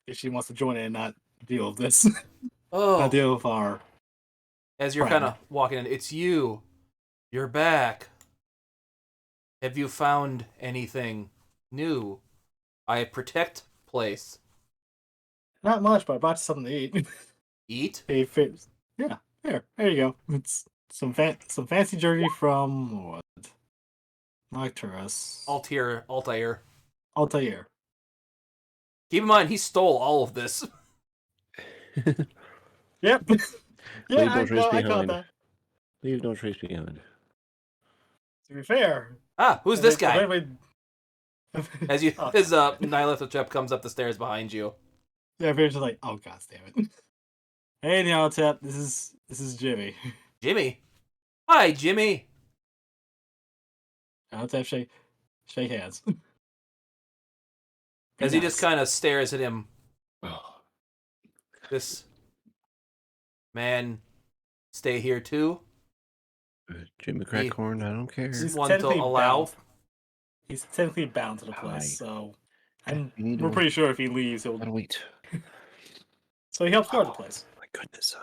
if she wants to join in and not deal with this. Not Oh, deal with our. as you're friend. kind of walking in, it's you. You're back. Have you found anything new? I protect place. Not much, but I bought you something to eat. Eat? Hey, fits. Yeah, there you go. It's some fancy jerky from what? Nocturus. Altair. Altair. Keep in mind, he stole all of this. Yep. Yeah, Leave no trace I caught behind. that. Leave no trace behind. To be fair, Ah, who's this guy? If As you, oh, his Nihilithotep comes up the stairs behind you. yeah, Fair's just like, oh god damn it. Hey, Neotep, this is Jimmy. Jimmy. Hi, Jimmy. Neotep, shake hands. As Be he just nice. kind of stares at him. This man stay here too? Jimmy Crackhorn, I don't care. He's One to technically allow? bound. He's technically bound to the place, Hi. so You need to we're wait. pretty sure if he leaves, he'll. Gotta wait. So he helps guard the Oh, place. my goodness.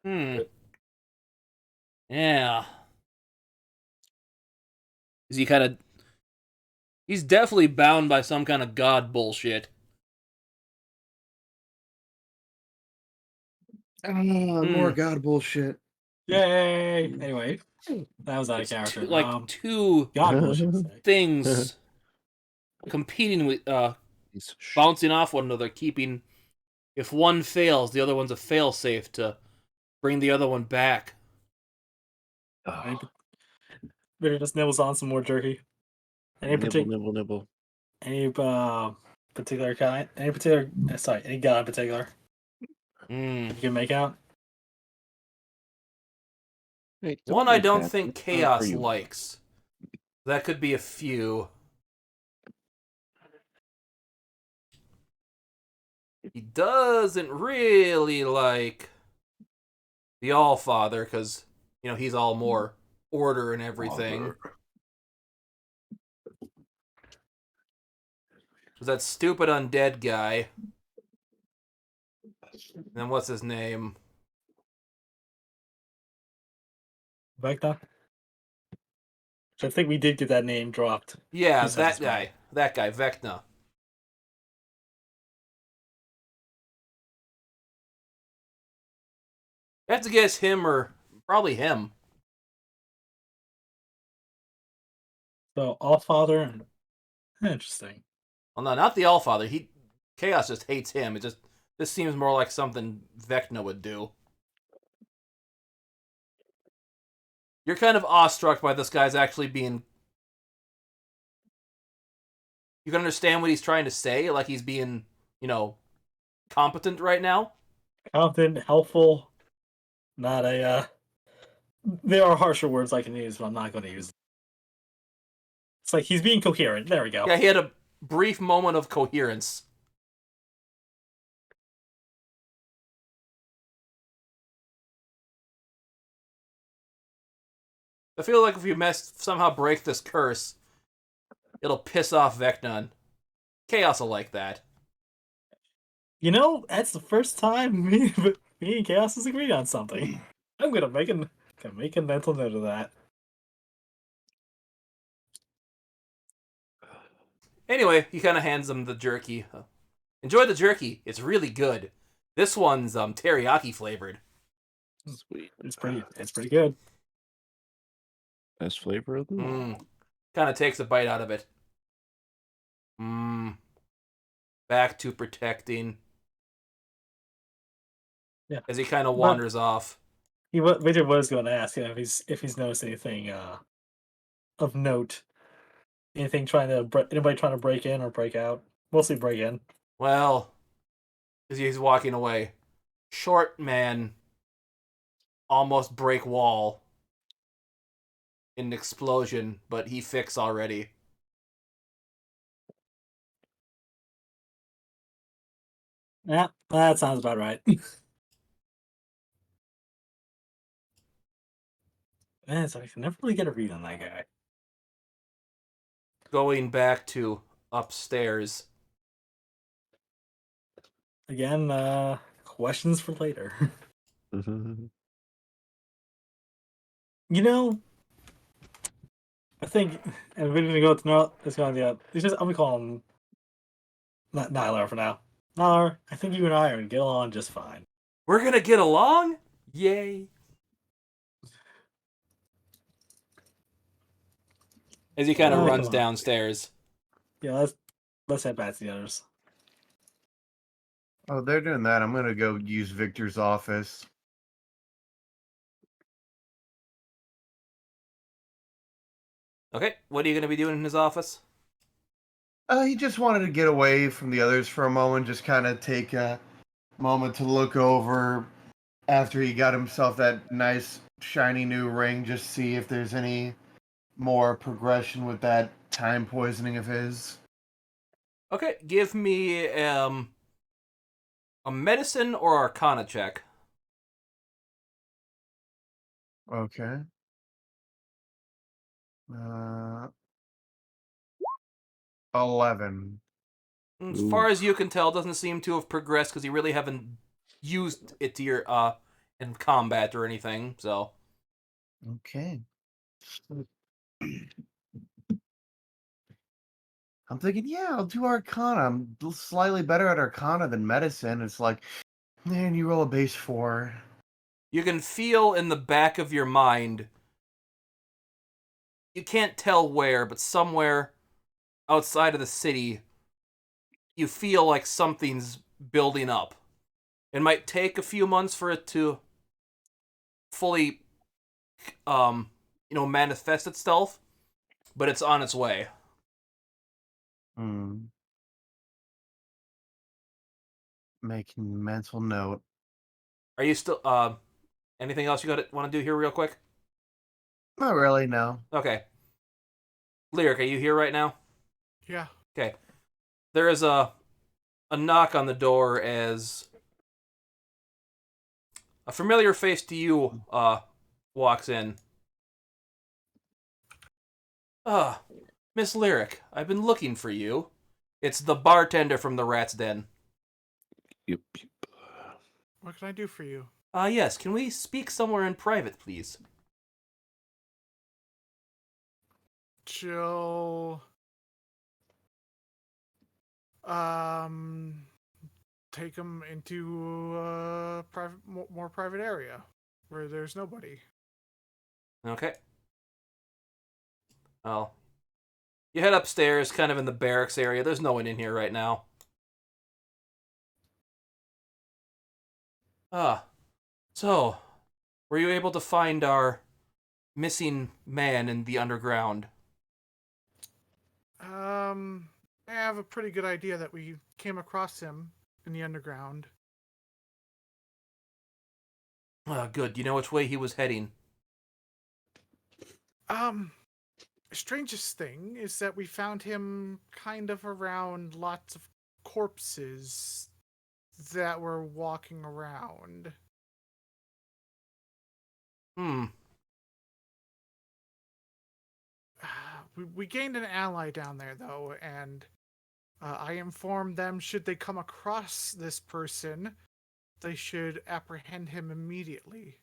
Hmm. Yeah. Is he kind of... He's definitely bound by some kind of god bullshit. More god bullshit. Yay! Anyway, that was out of It's character. two God bullshit. Say. things competing with, bouncing off one another, keeping... If one fails, the other one's a failsafe to bring the other one back. Oh, Bitter just nibbles on some more jerky. Any nibble. Any particular kind? Any particular? Sorry, any god in particular you can make out? Hey, One I make don't that. think It's not for Chaos you. likes. That could be a few. He doesn't really like the Allfather because, he's all more order and everything. There's that stupid undead guy. And then what's his name? Vector? Which I think we did get that name dropped. Yeah, Two sessions that guy, Vecna. I have to guess him or probably him. So Allfather and interesting. Well, no, not the Allfather. Chaos just hates him. This seems more like something Vecna would do. You're kind of awestruck by this guy's actually being. You can understand what he's trying to say, like he's being, competent right now. Competent, helpful, not a. There are harsher words I can use, but I'm not going to use. It's like he's being coherent. There we go. Yeah, he had a brief moment of coherence. I feel like if you somehow break this curse, it'll piss off Vecna. Chaos will like that. That's the first time me and Chaos has agreed on something. I'm gonna make a mental note of that. Anyway, he kind of hands him the jerky. Enjoy the jerky. It's really good. This one's teriyaki flavored. Sweet. It's pretty good. Best flavor of them. Kind of takes a bite out of it. Back to protecting. Yeah. As he kind of wanders off. Victor was going to ask him if he's noticed anything of note. Anybody trying to break in or break out? Mostly break in. Well, as he's walking away, short man almost break wall in an explosion, but he fix already. Yeah, that sounds about right. Man, so I can never really get a read on that guy. Going back to upstairs. Again, questions for later. I think, and we're gonna go to no. It's gonna be it's just I'm gonna call him Nylar for now. Nylar, I think you and I are gonna get along just fine. We're gonna get along? Yay. As he kind of runs downstairs. Yeah, let's head back to the others. Oh, they're doing that. I'm gonna go use Victor's office. Okay, what are you gonna be doing in his office? He just wanted to get away from the others for a moment, just kind of take a moment to look over after he got himself that nice shiny new ring, just see if there's any more progression with that time poisoning of his. Okay, give me a medicine or arcana check. Okay. 11. As far as you can tell, doesn't seem to have progressed because you really haven't used it to your in combat or anything. So Okay. I'm thinking, yeah, I'll do Arcana. I'm slightly better at Arcana than Medicine. It's like, man, you roll a base 4. you can feel in the back of your mind. You can't tell where, but somewhere outside of the city, you feel like something's building up. It might take a few months for it to fully, manifest itself, but it's on its way. Making mental note. Are you still, anything else you want to do here real quick? Not really, no. Okay. Lyric, are you here right now? Yeah. Okay. There is a knock on the door as a familiar face to you walks in. Miss Lyric, I've been looking for you. It's the bartender from the Rat's Den. Yep. What can I do for you? Yes, can we speak somewhere in private, please? she'll take him into a private, more private area where there's nobody. Okay. Well, you head upstairs, kind of in the barracks area. There's no one in here right now. So, were you able to find our missing man in the underground? I have a pretty good idea that we came across him in the underground. Good. Do you know which way he was heading? Strangest thing is that we found him kind of around lots of corpses that were walking around. We gained an ally down there, though, and I informed them should they come across this person, they should apprehend him immediately.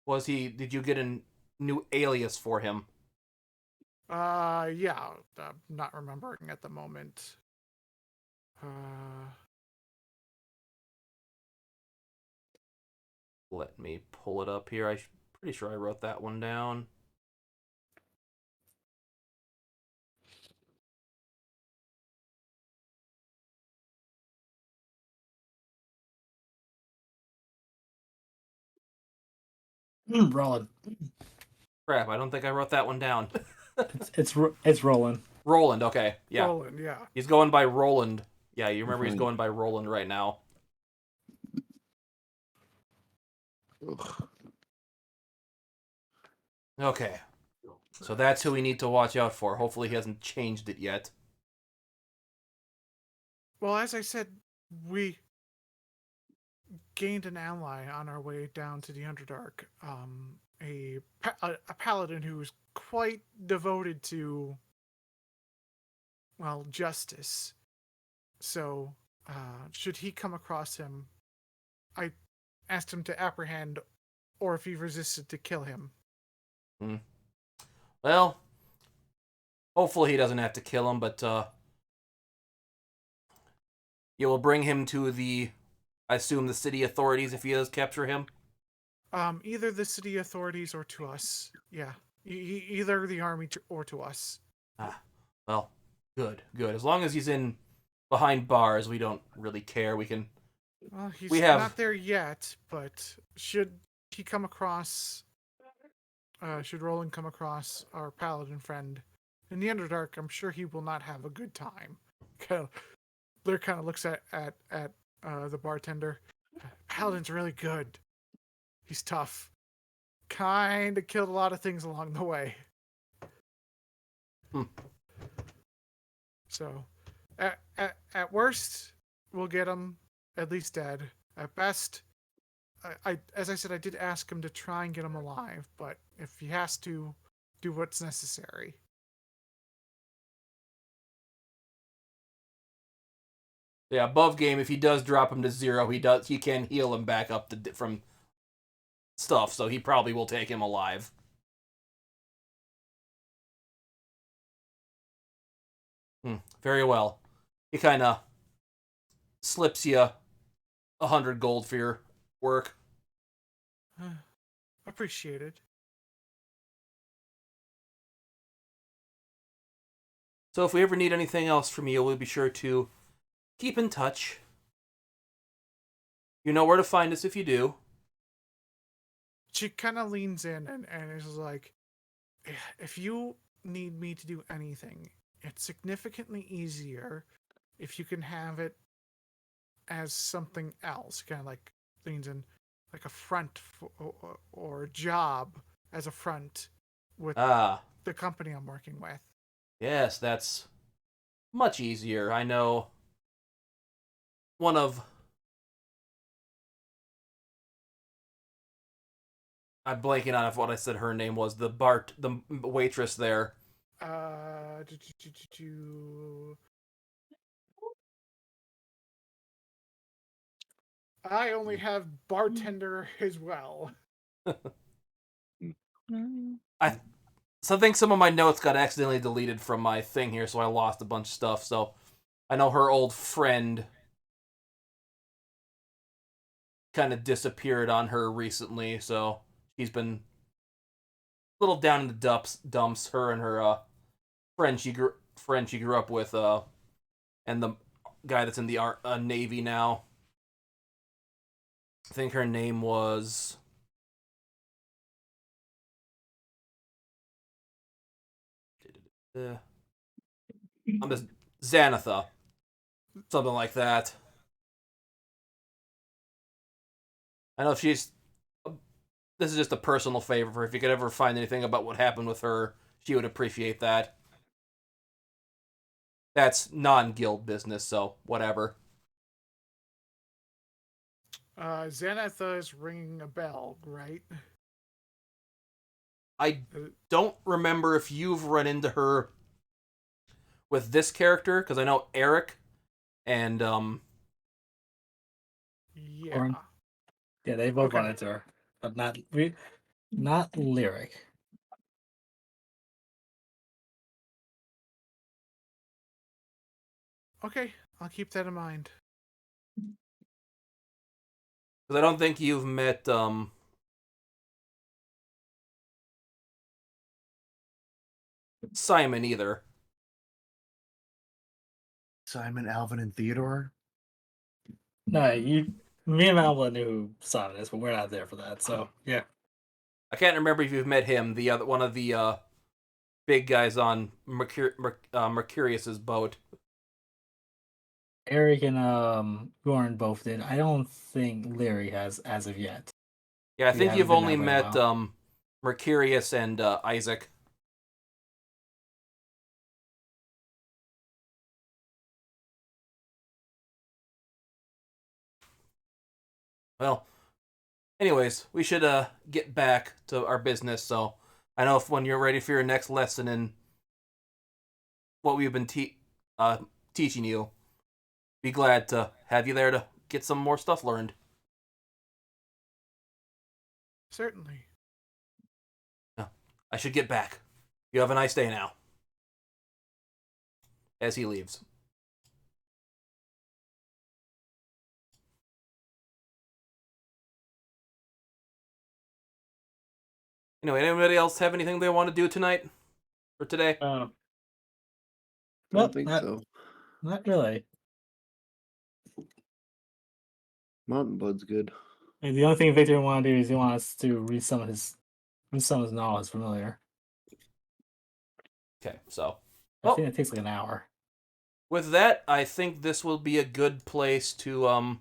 Did you get a new alias for him? Yeah, I'm not remembering at the moment. Let me pull it up here. I'm pretty sure I wrote that one down. Roland. Crap, I don't think I wrote that one down. It's Roland. Roland, okay. Yeah. Roland, yeah. He's going by Roland. Yeah, you remember he's Mhm. going by Roland right now. Ugh. Okay. So that's who we need to watch out for. Hopefully he hasn't changed it yet. Well, as I said, we gained an ally on our way down to the Underdark. A paladin who was quite devoted to, well, justice. So, should he come across him, I asked him to apprehend, or if he resisted, to kill him. Well, hopefully he doesn't have to kill him, but you will bring him to I assume the city authorities if he does capture him? Either the city authorities or to us. Yeah, either the army or to us. Well, good. As long as he's in behind bars, we don't really care. Well, he's We have- not there yet, but should he come across, should Roland come across our paladin friend in the Underdark, I'm sure he will not have a good time. Blair kind of looks at the bartender. Paladin's really good. He's tough. Kind of killed a lot of things along the way. So, at worst, we'll get him at least dead. At best, as I said, I did ask him to try and get him alive, but if he has to, do what's necessary. Yeah, above game, if he does drop him to 0, he can heal him back up from stuff, so he probably will take him alive. Very well. He kind of slips you 100 gold for your work. Appreciated. So if we ever need anything else from you, we'll be sure to keep in touch. You know where to find us if you do. She kind of leans in and is like, if you need me to do anything, it's significantly easier if you can have it as something else. Kind of like leans in, like a front or a job as a front with the company I'm working with. Yes, that's much easier. I know one of... I'm blanking on what I said her name was. The waitress there. I only have bartender as well. I think some of my notes got accidentally deleted from my thing here, so I lost a bunch of stuff. So I know her old friend kind of disappeared on her recently, so she's been a little down in the dumps. Her and her friend she grew up with, and the guy that's in the Navy now. I think her name was. Xanatha. Something like that. I know she's. This is just a personal favor for if you could ever find anything about what happened with her, she would appreciate that. That's non-guild business, so whatever. Xanatha is ringing a bell, right? I don't remember if you've run into her with this character, because I know Eric and Yeah. Orin? Yeah, they both Okay. run into her, but not Lyric. Okay, I'll keep that in mind. because I don't think you've met Simon either. Simon, Alvin, and Theodore. No, me and Malva knew who Simon is, but we're not there for that. So yeah, I can't remember if you've met him, the other one of the big guys on Mercurius's boat. Eric and Goran both did. I don't think Leary has as of yet. Yeah, I We think haven't you've been only that way in a met while. Mercurius and Isaac. Well, anyways, we should get back to our business. So I know if when you're ready for your next lesson in what we've been teaching you, be glad to have you there to get some more stuff learned. Certainly. I should get back. You have a nice day now. As he leaves. Anyway, anybody else have anything they want to do tonight? Or today? I Well, don't think not, so. not really. Mountainblood's good. I mean, the only thing Victor want to do is he wants to read some of his knowledge familiar. Okay, so. I think it takes like an hour. With that, I think this will be a good place to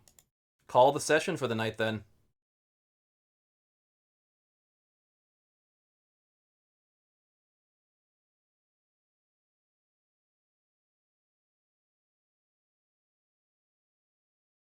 call the session for the night then.